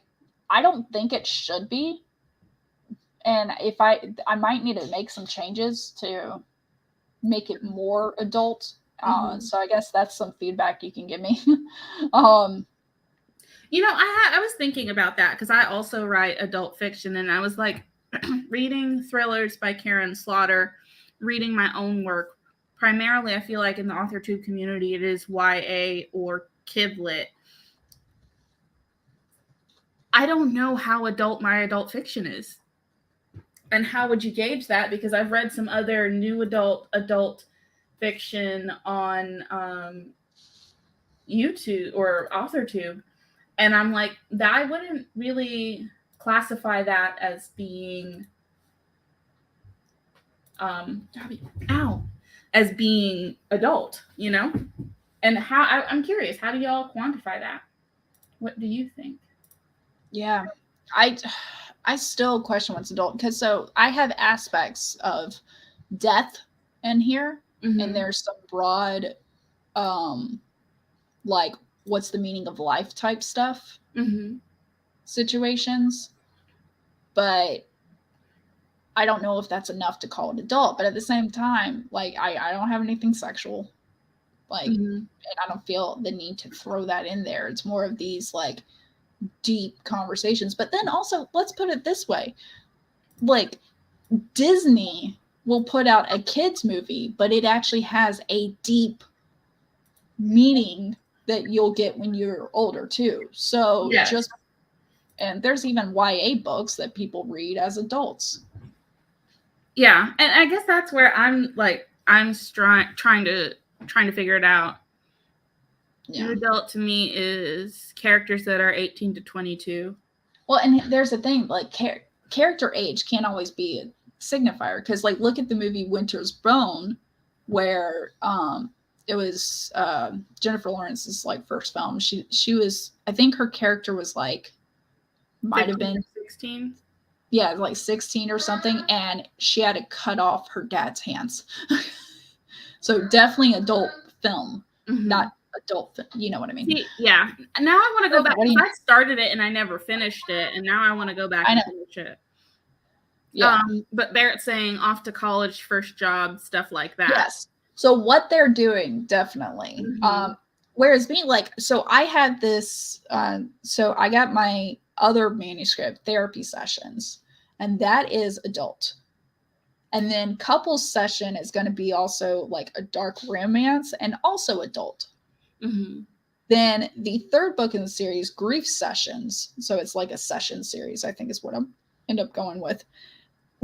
I don't think it should be. And if I might need to make some changes to make it more adult. So I guess that's some feedback you can give me. You know, I was thinking about that because I also write adult fiction, and I was like reading thrillers by Karen Slaughter, reading my own work. Primarily, I feel like in the AuthorTube community, it is YA or kidlit. I don't know how adult my adult fiction is. And how would you gauge that? Because I've read some other new adult fiction on YouTube or AuthorTube. And I'm like, that I wouldn't really classify that as being, as being adult, you know? And how, I'm curious, how do y'all quantify that? What do you think? Yeah, I still question what's adult because so I have aspects of death in here, and there's some broad, like what's the meaning of life type stuff, situations, but I don't know if that's enough to call it adult. But at the same time, like I don't have anything sexual, like, and I don't feel the need to throw that in there. It's more of these like deep conversations. But then also, let's put it this way, like Disney will put out a kids movie, but it actually has a deep meaning that you'll get when you're older too. So and there's even YA books that people read as adults. Yeah, and I guess that's where I'm like, I'm trying to figure it out. Yeah. An adult to me is characters that are 18 to 22. Well, and there's a thing, like character age can't always be a signifier, because like look at the movie Winter's Bone, where it was Jennifer Lawrence's like first film. She was, I think her character was like, might have been 16. Yeah, like 16 or something, and she had to cut off her dad's hands. So definitely adult film, not adult film. You know what I mean? See, yeah. Now I want to go back. I started it and I never finished it, and now I want to go back and finish it. Yeah. But Barrett's saying off to college, first job, stuff like that. Yes. So what they're doing, definitely. Whereas me, like, so I had this, so I got my other manuscript, Therapy Sessions, and that is adult. And then Couples Session is going to be also like a dark romance and also adult. Then the third book in the series, Grief Sessions, so it's like a session series, I think is what I'm end up going with.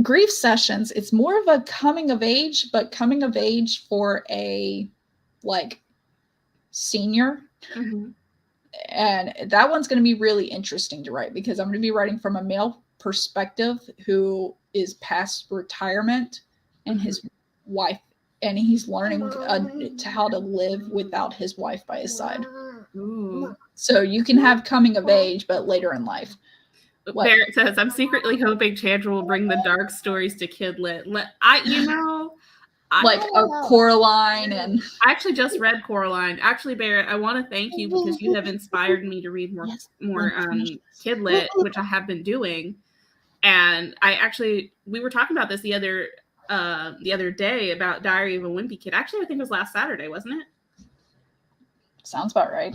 Grief Sessions, it's more of a coming of age, but coming of age for a like senior. And that one's going to be really interesting to write, because I'm going to be writing from a male perspective who is past retirement, and his wife, and he's learning how to live without his wife by his side. So you can have coming of age, but later in life. Barrett says, I'm secretly hoping Chandra will bring the dark stories to Kidlit. Like a Coraline, and I actually just read Coraline. Actually, Barrett, I want to thank you because you have inspired me to read more Kidlit, which I have been doing. And we were talking about this the other day about Diary of a Wimpy Kid. Actually, I think it was last Saturday, wasn't it? Sounds about right.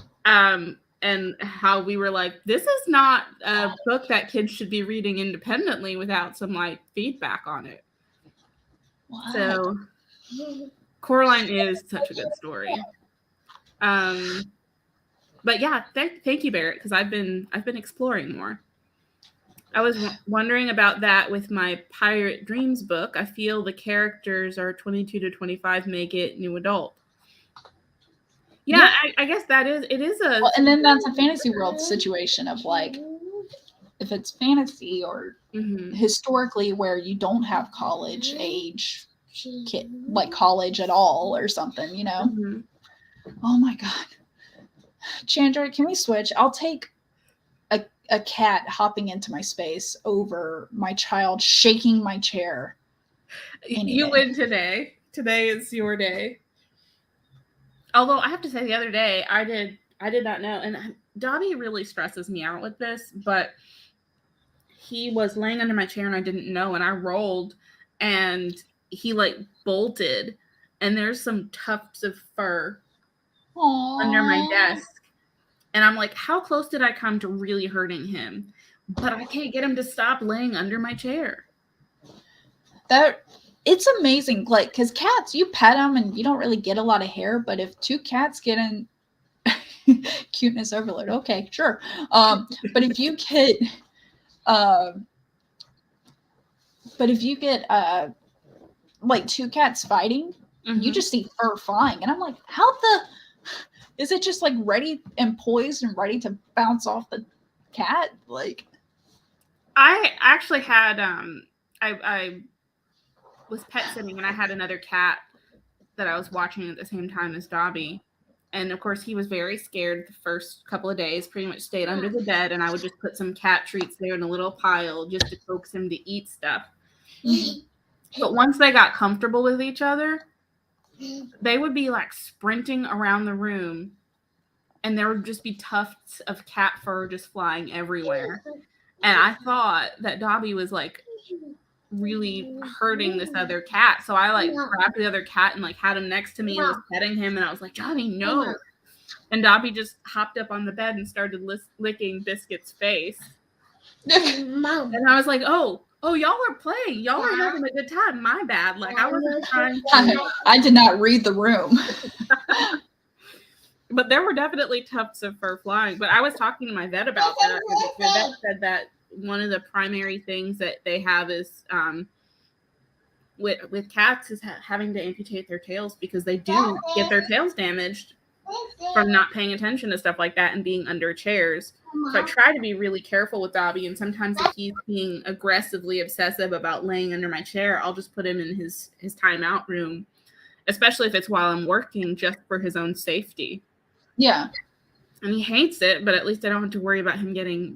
And how we were like, this is not a book that kids should be reading independently without some like feedback on it. What? So Coraline is such a good story. But yeah, thank you, Barrett, because I've been exploring more. I was wondering about that with my Pirate Dreams book. I feel the characters are 22 to 25, make it new adult. Yeah, I guess it is a... Well, and then that's a fantasy world situation of like, if it's fantasy or historically where you don't have college age kid, like college at all or something, you know? Oh my God. Chandra, can we switch? I'll take a cat hopping into my space over my child shaking my chair. You win today. Today is your day. Although I have to say, the other day I did not know, and Dobby really stresses me out with this, but he was laying under my chair and I didn't know, and I rolled and he like bolted, and there's some tufts of fur under my desk. And I'm like, how close did I come to really hurting him? But I can't get him to stop laying under my chair. It's amazing, like, because cats, you pet them and you don't really get a lot of hair, but if two cats get in cuteness overload, okay, sure. But if you get like two cats fighting, you just see fur flying, and I'm like, is it just like ready and poised and ready to bounce off the cat? Like, I actually had I was pet sitting, and I had another cat that I was watching at the same time as Dobby, and of course he was very scared the first couple of days. Pretty much stayed under the bed, and I would just put some cat treats there in a little pile just to coax him to eat stuff. But once they got comfortable with each other, they would be like sprinting around the room, and there would just be tufts of cat fur just flying everywhere. And I thought that Dobby was like really hurting this other cat. So I like grabbed the other cat and like had him next to me and was petting him. And I was like, Dobby, no. And Dobby just hopped up on the bed and started licking Biscuit's face. And I was like, oh, y'all are playing. Y'all are having a good time. My bad. Like, I wasn't trying to... I did not read the room. But there were definitely tufts of fur flying. But I was talking to my vet about that. The vet said that one of the primary things that they have is with cats is having to amputate their tails, because they do get their tails damaged from not paying attention to stuff like that and being under chairs. So I try to be really careful with Dobby, and sometimes if he's being aggressively obsessive about laying under my chair, I'll just put him in his timeout room, especially if it's while I'm working, just for his own safety. Yeah. And he hates it, but at least I don't have to worry about him getting...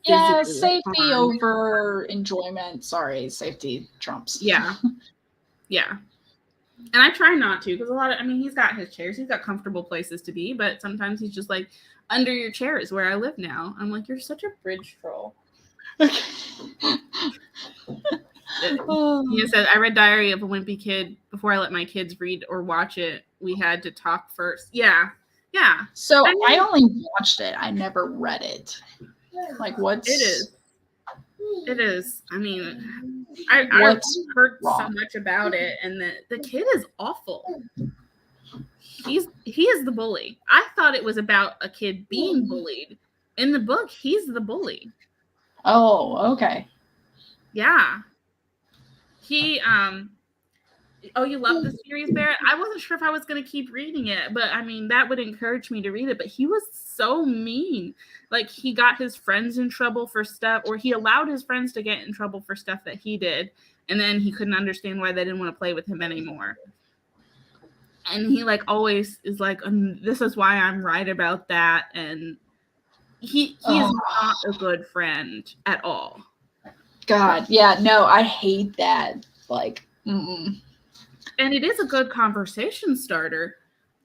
Yeah, safety over enjoyment. Sorry, safety trumps. Yeah. Yeah. And I try not to, because he's got his chairs, he's got comfortable places to be, but sometimes he's just like, under your chair is where I live now. I'm like, you're such a bridge troll. He said, I read Diary of a Wimpy Kid before I let my kids read or watch it. We had to talk first. Yeah. Yeah. So I only watched it. I never read it. Like, what's... It is. I mean, I heard so much about it, and the kid is awful. He is the bully. I thought it was about a kid being bullied. In the book, he's the bully. Oh, okay. Yeah. He Oh, you love the series, Barrett? I wasn't sure if I was going to keep reading it, but I mean, that would encourage me to read it. But he was so mean. Like, he got his friends in trouble for stuff, or he allowed his friends to get in trouble for stuff that he did. And then he couldn't understand why they didn't want to play with him anymore. And he like always is like, this is why I'm right about that. And he is not a good friend at all. God, yeah, no, I hate that. Like, And it is a good conversation starter.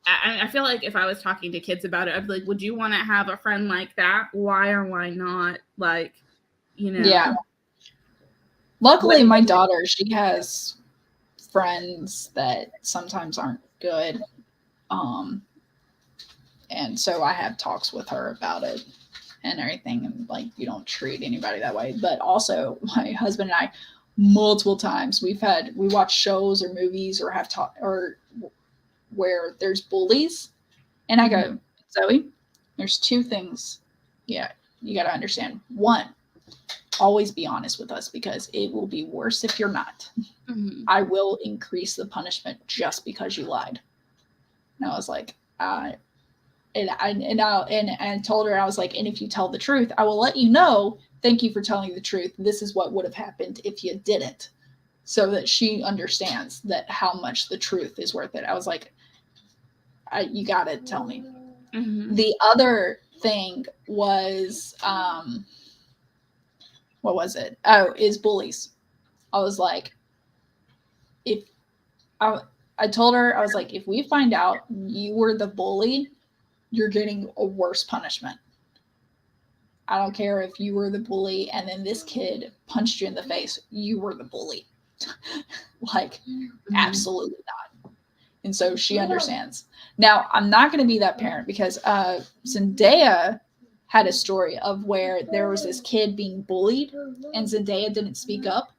I feel like if I was talking to kids about it, I'd be like, would you want to have a friend like that? Why or why not? Like, you know. Yeah. Luckily, my daughter, she has friends that sometimes aren't good. And so I have talks with her about it and everything. And like, you don't treat anybody that way. But also, my husband and I, multiple times we watch shows or movies or or where there's bullies, and I go, Zoe, there's two things. Yeah, you got to understand. One, always be honest with us because it will be worse if you're not. Mm-hmm. I will increase the punishment just because you lied. And I was like, and I told her, I was like, and if you tell the truth, I will let you know. Thank you for telling the truth. This is what would have happened if you didn't, so that she understands that how much the truth is worth it. I was like, you gotta tell me. Mm-hmm. The other thing was, what was it? Oh, is bullies. I was like, I told her, I was like, if we find out you were the bully, you're getting a worse punishment. I don't care if you were the bully and then this kid punched you in the face. You were the bully. Like, absolutely not. And so she understands. Now, I'm not going to be that parent because Zendaya had a story of where there was this kid being bullied and Zendaya didn't speak up.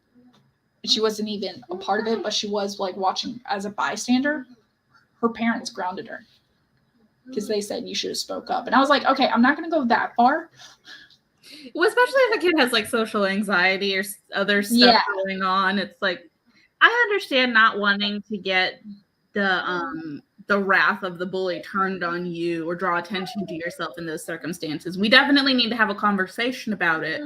She wasn't even a part of it, but she was like watching as a bystander. Her parents grounded her because they said you should have spoke up. And I was like, okay, I'm not going to go that far. Well, especially if a kid has like social anxiety or other stuff going on. It's like, I understand not wanting to get the wrath of the bully turned on you or draw attention to yourself in those circumstances. We definitely need to have a conversation about it,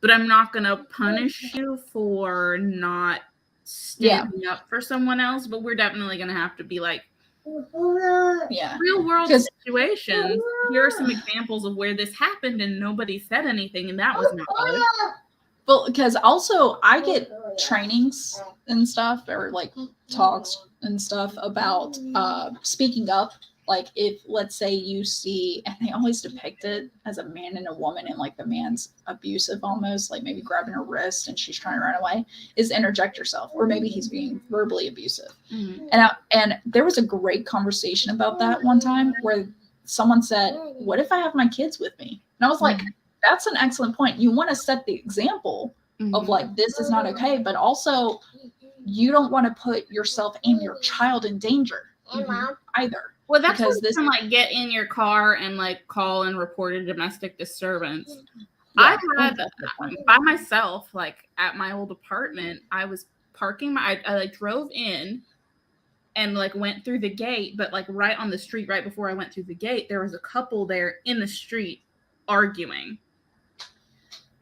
but I'm not going to punish you for not standing up for someone else. But we're definitely going to have to be like, real world situations. Here are some examples of where this happened and nobody said anything, and that was not good. Well, because also I get trainings and stuff, or like talks and stuff about speaking up. Like if, let's say you see, and they always depict it as a man and a woman, and like the man's abusive almost, like maybe grabbing her wrist and she's trying to run away, is interject yourself, or maybe he's being verbally abusive. Mm-hmm. And there was a great conversation about that one time where someone said, what if I have my kids with me? And I was like, that's an excellent point. You want to set the example of like, this is not okay, but also you don't want to put yourself and your child in danger either. Well, that's because you can like get in your car and like call and report a domestic disturbance. I had by myself, like at my old apartment, I was parking I like drove in and like went through the gate, but like right on the street, right before I went through the gate, there was a couple there in the street arguing.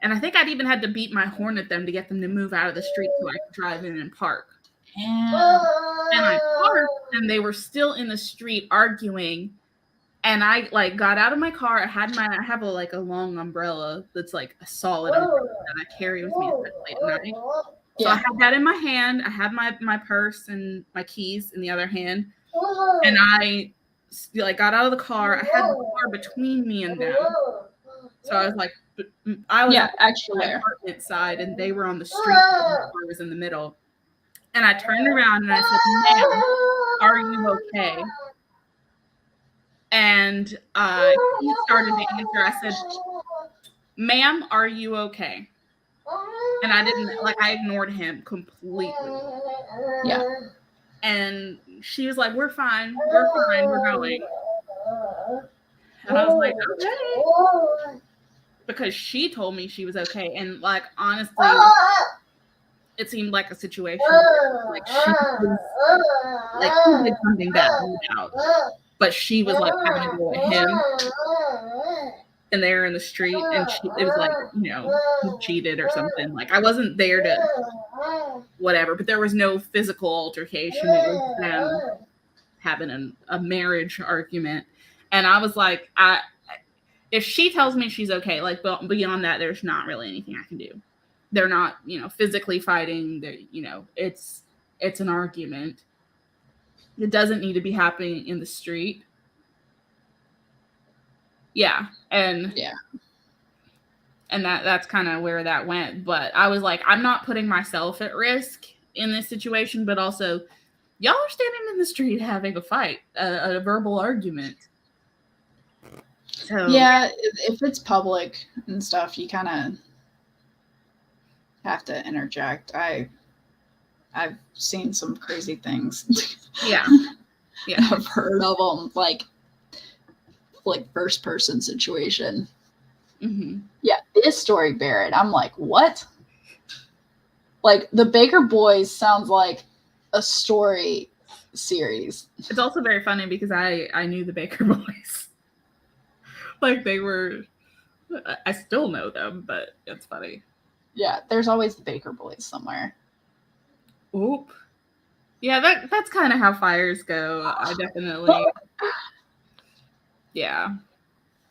And I think I'd even had to beat my horn at them to get them to move out of the street so I could drive in and park. And I parked, and they were still in the street arguing. And I like got out of my car. I have a long umbrella that's like a solid umbrella that I carry with me at night. So I had that in my hand. I had my purse and my keys in the other hand. And I like got out of the car. I had the car between me and them. So I was like, I was actually on the apartment side, and they were on the street. I was in the middle. And I turned around and I said, ma'am, are you okay? And he started to answer. I said, ma'am, are you okay? And I didn't, like, I ignored him completely. Yeah. And she was like, we're fine, we're going. And I was like, okay. Because she told me she was okay. And, like, honestly, it seemed like a situation where, like, she did something bad, no doubt. But she was, like, having to go at him. And they're in the street, and it was like, you know, he cheated or something. Like, I wasn't there to whatever, but there was no physical altercation. It was them having a marriage argument. And I was like, if she tells me she's okay, like, beyond that, there's not really anything I can do. They're not, you know, physically fighting. They're, you know, it's an argument. It doesn't need to be happening in the street. Yeah. And that's kind of where that went. But I was like, I'm not putting myself at risk in this situation, but also y'all are standing in the street having a fight, a verbal argument. So yeah, if it's public and stuff, you kind of have to interject. I've seen some crazy things. Yeah. I've heard of them, like like first person situation. Mm-hmm. Yeah, this story, Barrett, I'm like, what? Like, the Baker Boys sounds like a story series. It's also very funny because I knew the Baker Boys. Like, they were, I still know them, but it's funny. Yeah, there's always the Baker Boys somewhere. Oop. Yeah, that's kind of how fires go. I definitely, yeah.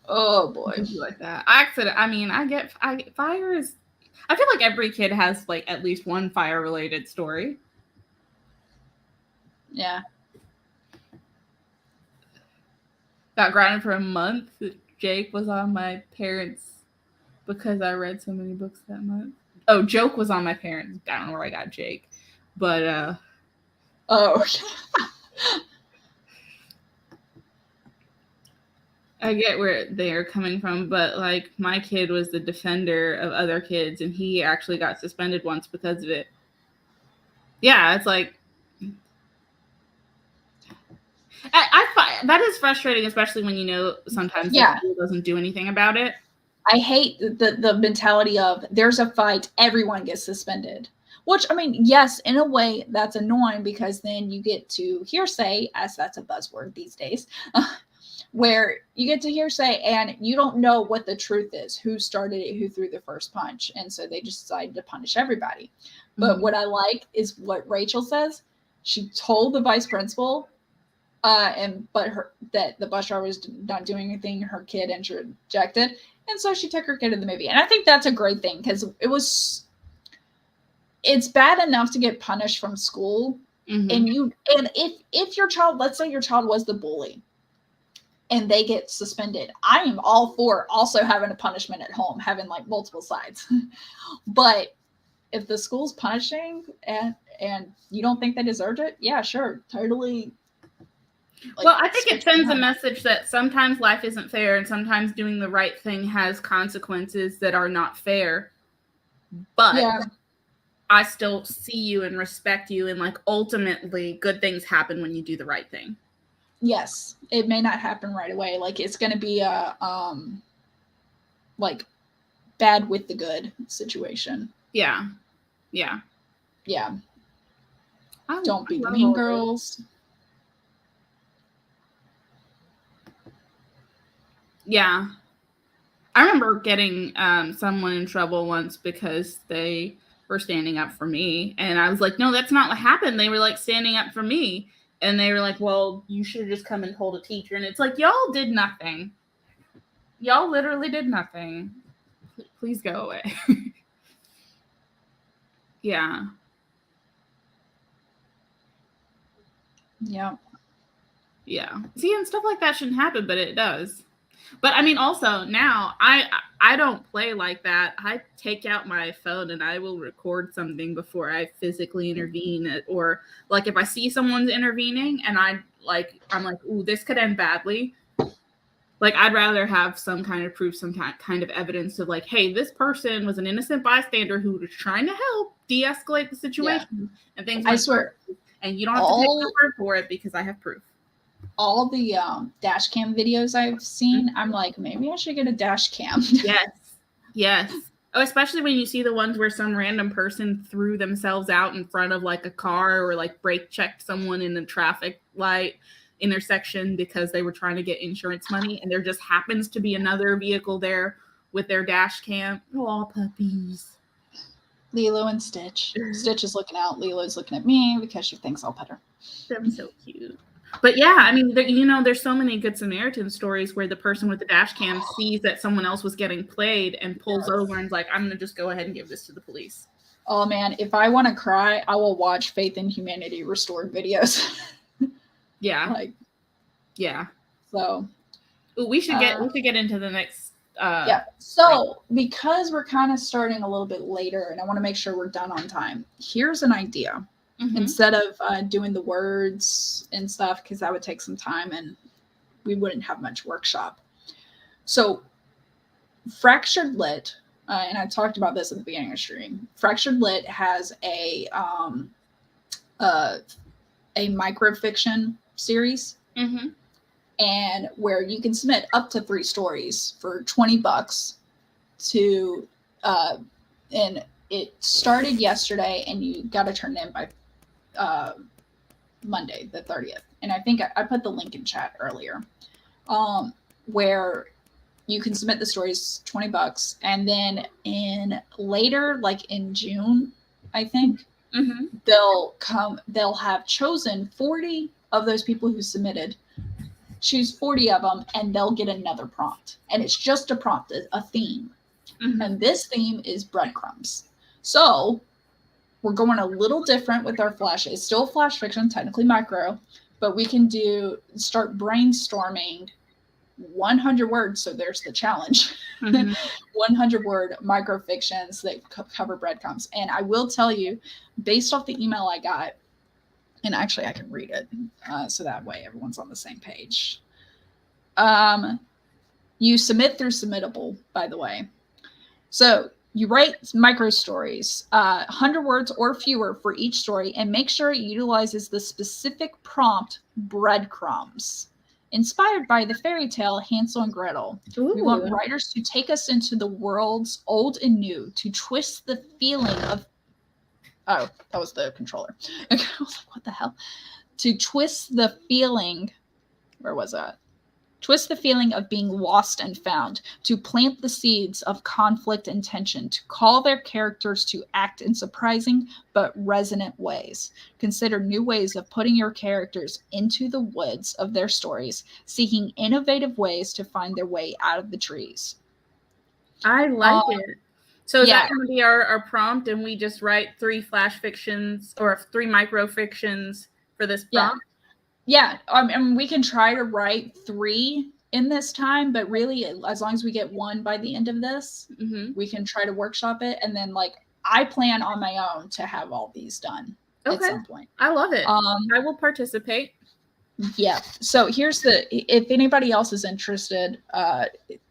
Oh boy. Like that. I get fires. I feel like every kid has like at least one fire related story. Yeah. Got grounded for a month. Jake was on my parents because I read so many books that month. Oh, Joke was on my parents. I don't know where I got Jake. But Oh. I get where they're coming from, but like my kid was the defender of other kids and he actually got suspended once because of it. Yeah, it's like that is frustrating, especially when you know sometimes the school doesn't do anything about it. I hate the mentality of there's a fight, everyone gets suspended. Which, I mean, yes, in a way that's annoying because then you get to hearsay, as that's a buzzword these days, where you get to hearsay and you don't know what the truth is, who started it, who threw the first punch. And so they just decided to punish everybody. But what I like is what Rachel says. She told the vice principal that the bus driver was not doing anything, her kid interjected, and so she took her kid to the movie. And I think that's a great thing because it's bad enough to get punished from school, and if your child, let's say your child was the bully, and they get suspended, I am all for also having a punishment at home, having like multiple sides. But if the school's punishing and you don't think they deserved it, yeah, sure, totally. Like, well, I think it sends a message that sometimes life isn't fair and sometimes doing the right thing has consequences that are not fair. But I still see you and respect you, and like ultimately good things happen when you do the right thing. Yes, it may not happen right away. Like it's going to be a like bad with the good situation. Yeah. Don't be mean girls. Yeah. I remember getting someone in trouble once because they were standing up for me. And I was like, no, that's not what happened. They were like standing up for me. And they were like, well, you should have just come and told a teacher. And it's like, y'all did nothing. Y'all literally did nothing. Please go away. Yeah. See, and stuff like that shouldn't happen, but it does. But I mean, also now I don't play like that. I take out my phone and I will record something before I physically intervene. Or like if I see someone's intervening and I'm like, ooh, this could end badly. Like I'd rather have some kind of proof, some kind of evidence of like, hey, this person was an innocent bystander who was trying to help de-escalate the situation and things. I swear, and you don't have to take my word for it because I have proof. All the dash cam videos I've seen, I'm like, maybe I should get a dash cam. Yes. Oh, especially when you see the ones where some random person threw themselves out in front of like a car or like brake checked someone in the traffic light intersection because they were trying to get insurance money, and there just happens to be another vehicle there with their dash cam. Oh, puppies. Lilo and Stitch. Stitch is looking out. Lilo's looking at me because she thinks I'll pet her. They're so cute. But yeah, I mean, there's so many Good Samaritan stories where the person with the dash cam sees that someone else was getting played and pulls over and's like, I'm going to just go ahead and give this to the police. Oh man, if I want to cry, I will watch Faith in Humanity Restored videos. Yeah. So. Ooh, we should get into the next. So because we're kind of starting a little bit later and I want to make sure we're done on time, here's an idea. Instead of doing the words and stuff, because that would take some time and we wouldn't have much workshop. So Fractured Lit, and I talked about this at the beginning of the stream, Fractured Lit has a micro-fiction series. and where you can submit up to 3 stories for $20 to, and it started yesterday, and you got to turn it in by Monday, the 30th. And I think I put the link in chat earlier, where you can submit the stories, $20, and then in later, like in June, I think, they'll have chosen 40 of those people who submitted, choose 40 of them, and they'll get another prompt. And it's just a prompt, a theme. And this theme is breadcrumbs. So we're going a little different with our flash. It's still flash fiction, technically micro, but we can start brainstorming 100 words. So there's the challenge. 100-word micro fictions that cover breadcrumbs. And I will tell you, based off the email I got, and actually I can read it so that way everyone's on the same page. You submit through Submittable, by the way. So you write micro stories, 100 words or fewer for each story, and make sure it utilizes the specific prompt breadcrumbs. Inspired by the fairy tale Hansel and Gretel. Ooh. We want writers to take us into the worlds old and new, to twist the feeling of... Oh, that was the controller. Okay, I was like, what the hell? To twist the feeling... Where was that? Twist the feeling of being lost and found, to plant the seeds of conflict and tension, to call their characters to act in surprising but resonant ways. Consider new ways of putting your characters into the woods of their stories, seeking innovative ways to find their way out of the trees. I like it. So is that going to be our prompt, and we just write 3 flash fictions or 3 micro fictions for this prompt? Yeah, and we can try to write 3 in this time, but really, as long as we get 1 by the end of this, we can try to workshop it. And then, like, I plan on my own to have all these done at some point. I love it. I will participate. Yeah. So here's if anybody else is interested,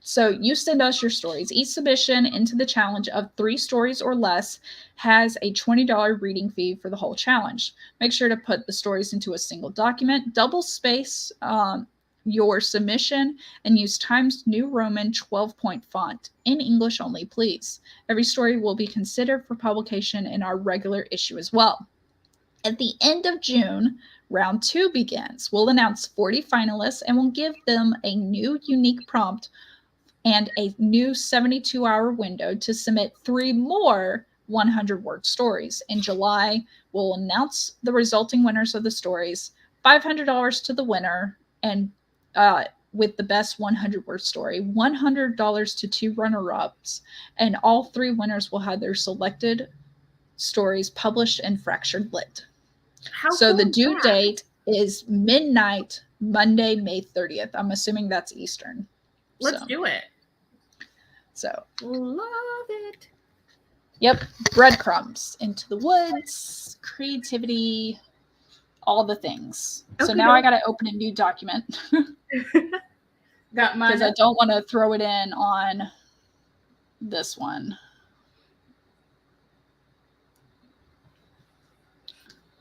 so you send us your stories. Each submission into the challenge of 3 stories or less has a $20 reading fee for the whole challenge. Make sure to put the stories into a single document, double space your submission, and use Times New Roman 12-point font in English only, please. Every story will be considered for publication in our regular issue as well. At the end of June, round 2 begins. We'll announce 40 finalists, and we'll give them a new unique prompt and a new 72-hour window to submit 3 more 100-word stories. In July, we'll announce the resulting winners of the stories, $500 to the winner, and with the best 100-word story, $100 to 2 runner-ups, and all 3 winners will have their selected stories published in Fractured Lit. So the due date is midnight, Monday, May 30th. I'm assuming that's Eastern. Let's do it. So love it. Yep. Breadcrumbs into the woods, creativity, all the things. So now I got to open a new document. Got mine. Because I don't want to throw it in on this one.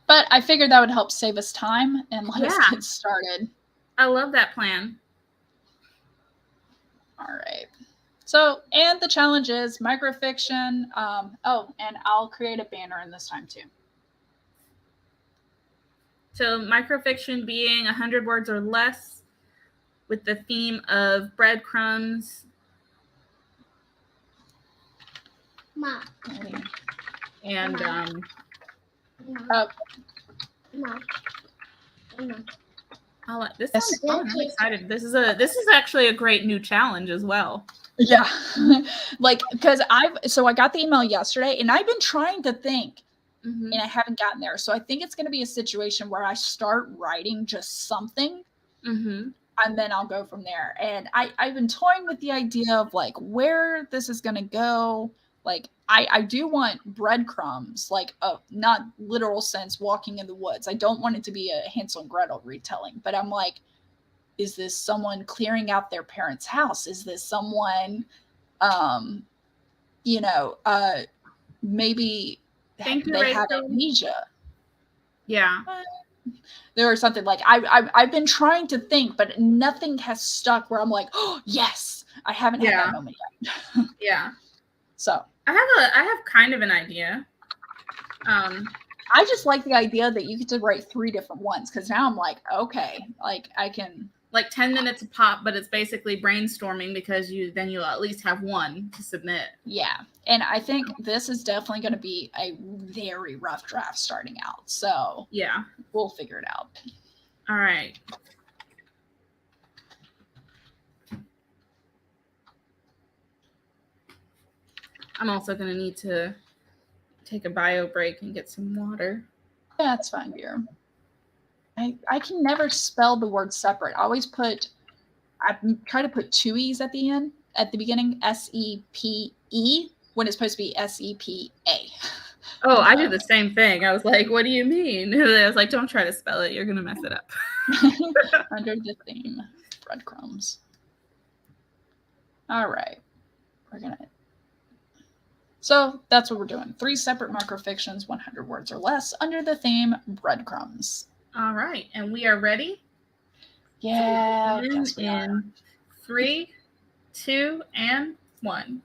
But I figured that would help save us time and let us get started. I love that plan. All right. So, and the challenge is microfiction. And I'll create a banner in this time too. So microfiction being 100 words or less with the theme of breadcrumbs. Mom. And Mom. this sounds fun. I'm excited. This is actually a great new challenge as well. Yeah. Because I got the email yesterday, and I've been trying to think, and I haven't gotten there. So I think it's going to be a situation where I start writing just something, and then I'll go from there. And I've been toying with the idea of like where this is going to go. Like I do want breadcrumbs, like not literal sense walking in the woods. I don't want it to be a Hansel and Gretel retelling, but I'm like, is this someone clearing out their parents' house? Is this someone, maybe they have amnesia? Yeah. there was something like I've been trying to think, but nothing has stuck where I'm like, oh yes, I haven't had that moment yet. Yeah. So I have kind of an idea. I just like the idea that you get to write 3 different ones, because now I'm like, okay, like I can like 10 minutes a pop, but it's basically brainstorming because you'll at least have one to submit. Yeah. And I think this is definitely going to be a very rough draft starting out. So yeah, we'll figure it out. All right. I'm also going to need to take a bio break and get some water. Yeah, that's fine, dear. I can never spell the word separate. I try to put 2 E's at the end, at the beginning, S-E-P-E, when it's supposed to be S-E-P-A. Oh, I did the same thing. I was like, what do you mean? And I was like, don't try to spell it. You're going to mess it up. Under the theme, breadcrumbs. All right. So that's what we're doing. 3 separate microfictions, 100 words or less, under the theme breadcrumbs. All right. And we are ready? Yeah. In 3, 2, and 1.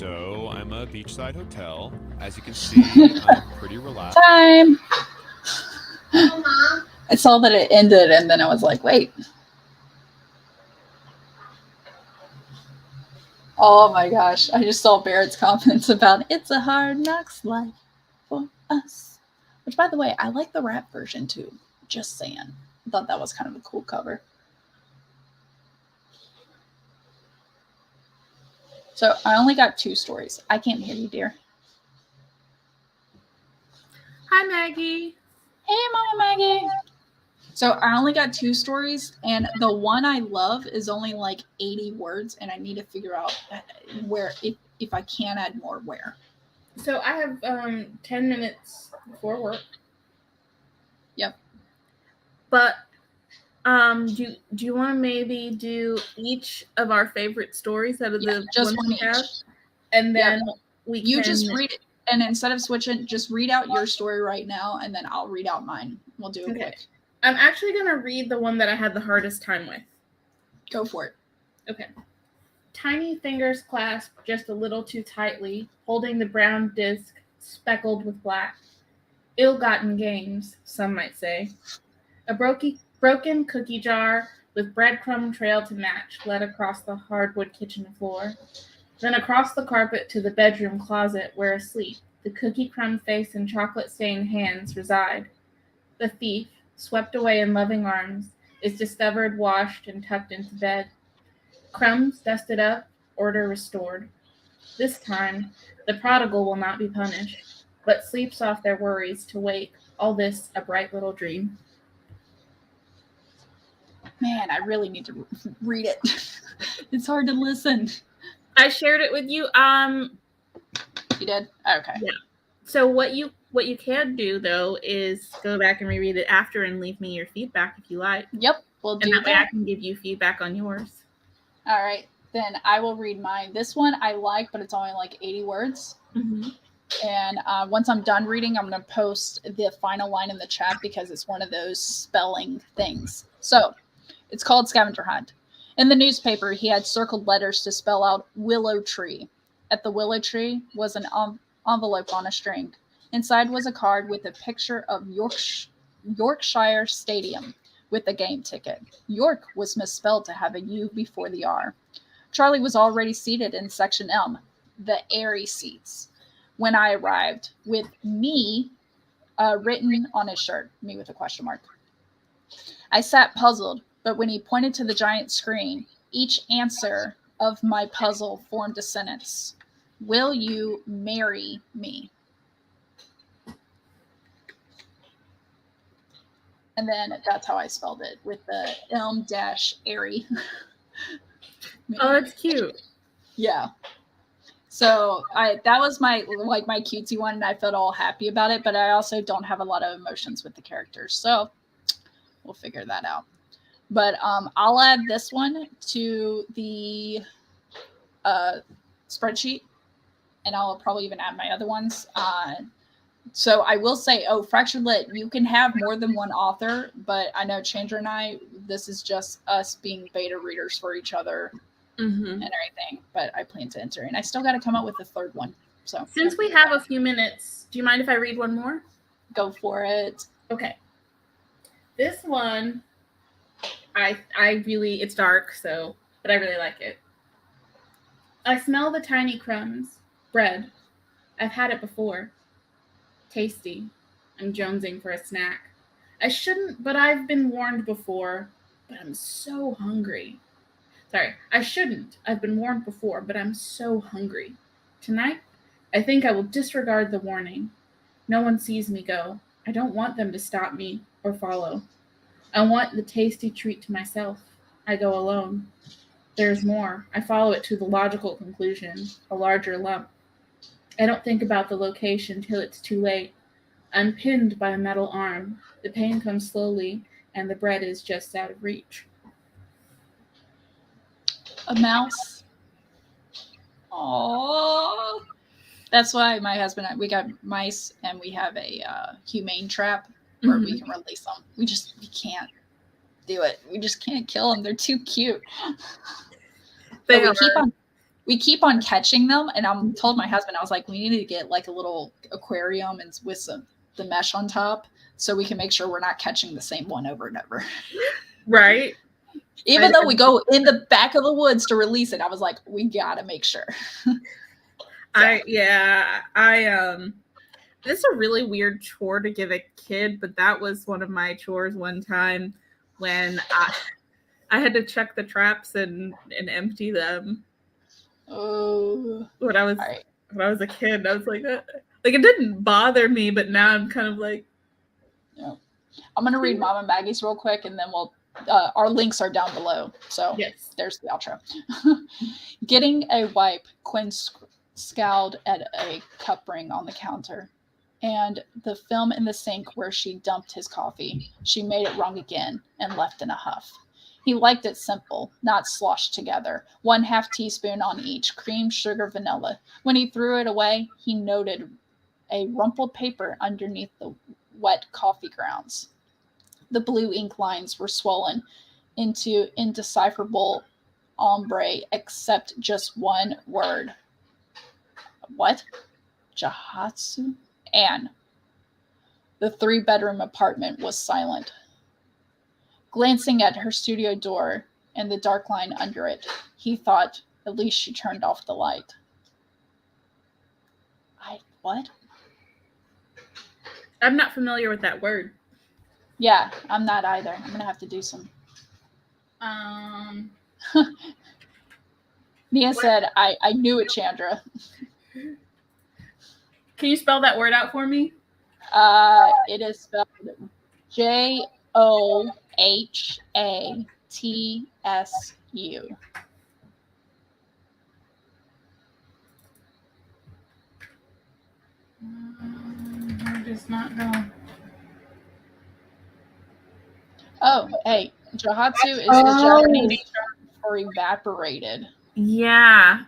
So I'm a beachside hotel. As you can see, I'm pretty relaxed. Time. Mom. I saw that it ended, and then I was like, wait. Oh my gosh. I just saw Barrett's comments about it's a hard knocks life for us. Which, by the way, I like the rap version too. Just saying. I thought that was kind of a cool cover. So I only got 2 stories. I can't hear you, dear. Hi, Maggie. Hey, Mama Maggie. So I only got 2 stories, and the one I love is only like 80 words, and I need to figure out where, if I can add more, where. So I have 10 minutes before work. Yep. But do you want to maybe do each of our favorite stories out of the just ones one we each. have? And then You just read it, and instead of switching, just read out your story right now, and then I'll read out mine. We'll do it quick. I'm actually going to read the one that I had the hardest time with. Go for it. Okay. Tiny fingers clasped just a little too tightly, holding the brown disc speckled with black. Ill-gotten gains, some might say. A broken cookie jar with breadcrumb trail to match led across the hardwood kitchen floor, then across the carpet to the bedroom closet where asleep the cookie crumb face and chocolate-stained hands reside. The thief, swept away in loving arms, is discovered, washed, and tucked into bed. Crumbs dusted up, order restored. This time, the prodigal will not be punished, but sleeps off their worries to wake, all this a bright little dream. Man, I really need to read it. It's hard to listen. I shared it with you. You did? Okay. Yeah. So what you can do though is go back and reread it after and leave me your feedback if you like. Yep, we'll do and that way I that. can give you feedback on yours. All right, then I will read mine. This one I like, but it's only like 80 words. Mm-hmm. And once I'm done reading, I'm going to post the final line in the chat because it's one of those spelling things. So it's called Scavenger Hunt. In the newspaper, he had circled letters to spell out willow tree. At the willow tree was an envelope on a string. Inside was a card with a picture of Yorkshire Stadium with a game ticket. York was misspelled to have a U before the R. Charlie was already seated in section M, the airy seats, when I arrived, with me written on his shirt, me with a question mark. I sat puzzled, but when he pointed to the giant screen, each answer of my puzzle formed a sentence. Will you marry me? And then that's how I spelled it, with the M-airy. Oh, that's cute. Yeah. So that was my cutesy one, and I felt all happy about it, but I also don't have a lot of emotions with the characters. So we'll figure that out. But I'll add this one to the spreadsheet, and I'll probably even add my other ones. So I will say, Fractured Lit, you can have more than one author, but I know Chandra and I, this is just us being beta readers for each other and everything. But I plan to enter, and I still got to come up with a third one. So since we have a few minutes, do you mind if I read one more? Go for it. Okay. This one, I really, it's dark, but I really like it. I smell the tiny crumbs. Bread. I've had it before. Tasty. I'm jonesing for a snack. I shouldn't, but I've been warned before. But I'm so hungry. Sorry, I shouldn't. I've been warned before, but I'm so hungry. Tonight, I think I will disregard the warning. No one sees me go. I don't want them to stop me or follow. I want the tasty treat to myself. I go alone. There's more. I follow it to the logical conclusion, a larger lump. I don't think about the location till it's too late. I'm pinned by a metal arm. The pain comes slowly, and the bread is just out of reach. A mouse. Aww. That's why my husband and I, we got mice, and we have a humane trap where we can release them. We can't do it. We just can't kill them. They're too cute. They we keep on we keep on catching them, and I'm told my husband, I was like, we need to get like a little aquarium and with the mesh on top so we can make sure we're not catching the same one over and over. Right. Even though we go in the back of the woods to release it, I was like, we gotta make sure. This is a really weird chore to give a kid, but that was one of my chores one time when I had to check the traps and empty them. Oh, When I was a kid, I was like, it didn't bother me, but now I'm kind of like. Yeah. I'm gonna read Mom and Maggie's real quick, and then we'll. Our links are down below, so yes. There's the outro. Getting a wipe, Quinn scowled at a cup ring on the counter, and the film in the sink where she dumped his coffee. She made it wrong again and left in a huff. He liked it simple, not sloshed together. 1/2 teaspoon on each, cream, sugar, vanilla. When he threw it away, he noted a rumpled paper underneath the wet coffee grounds. The blue ink lines were swollen into indecipherable ombre, except just one word. What? Jahatsu? Anne. The 3-bedroom apartment was silent. Glancing at her studio door and the dark line under it, he thought, at least she turned off the light. What? I'm not familiar with that word. Yeah, I'm not either. I'm gonna have to do some. Nia said, I knew it, Chandra. Can you spell that word out for me? It is spelled JOHATSU. Where does not go? Oh, hey, Jahatsu is the Japanese term for evaporated. Yeah.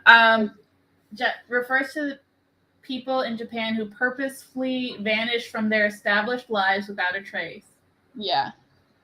Refers to people in Japan who purposefully vanish from their established lives without a trace. Yeah.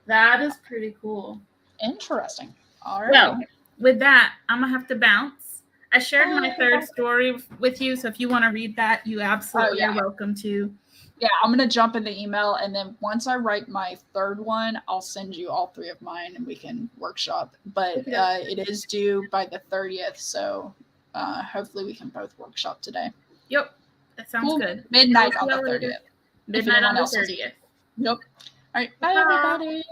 That is pretty cool. Interesting. All right. Well, with that, I'm going to have to bounce. I shared my third story with you, so if you want to read that, you absolutely are welcome to. Yeah, I'm going to jump in the email, and then once I write my third one, I'll send you all 3 of mine, and we can workshop. But it is due by the 30th, so hopefully we can both workshop today. Yep, that sounds good. Midnight on the 30th. Midnight on the 30th. Yep. All right, bye everybody.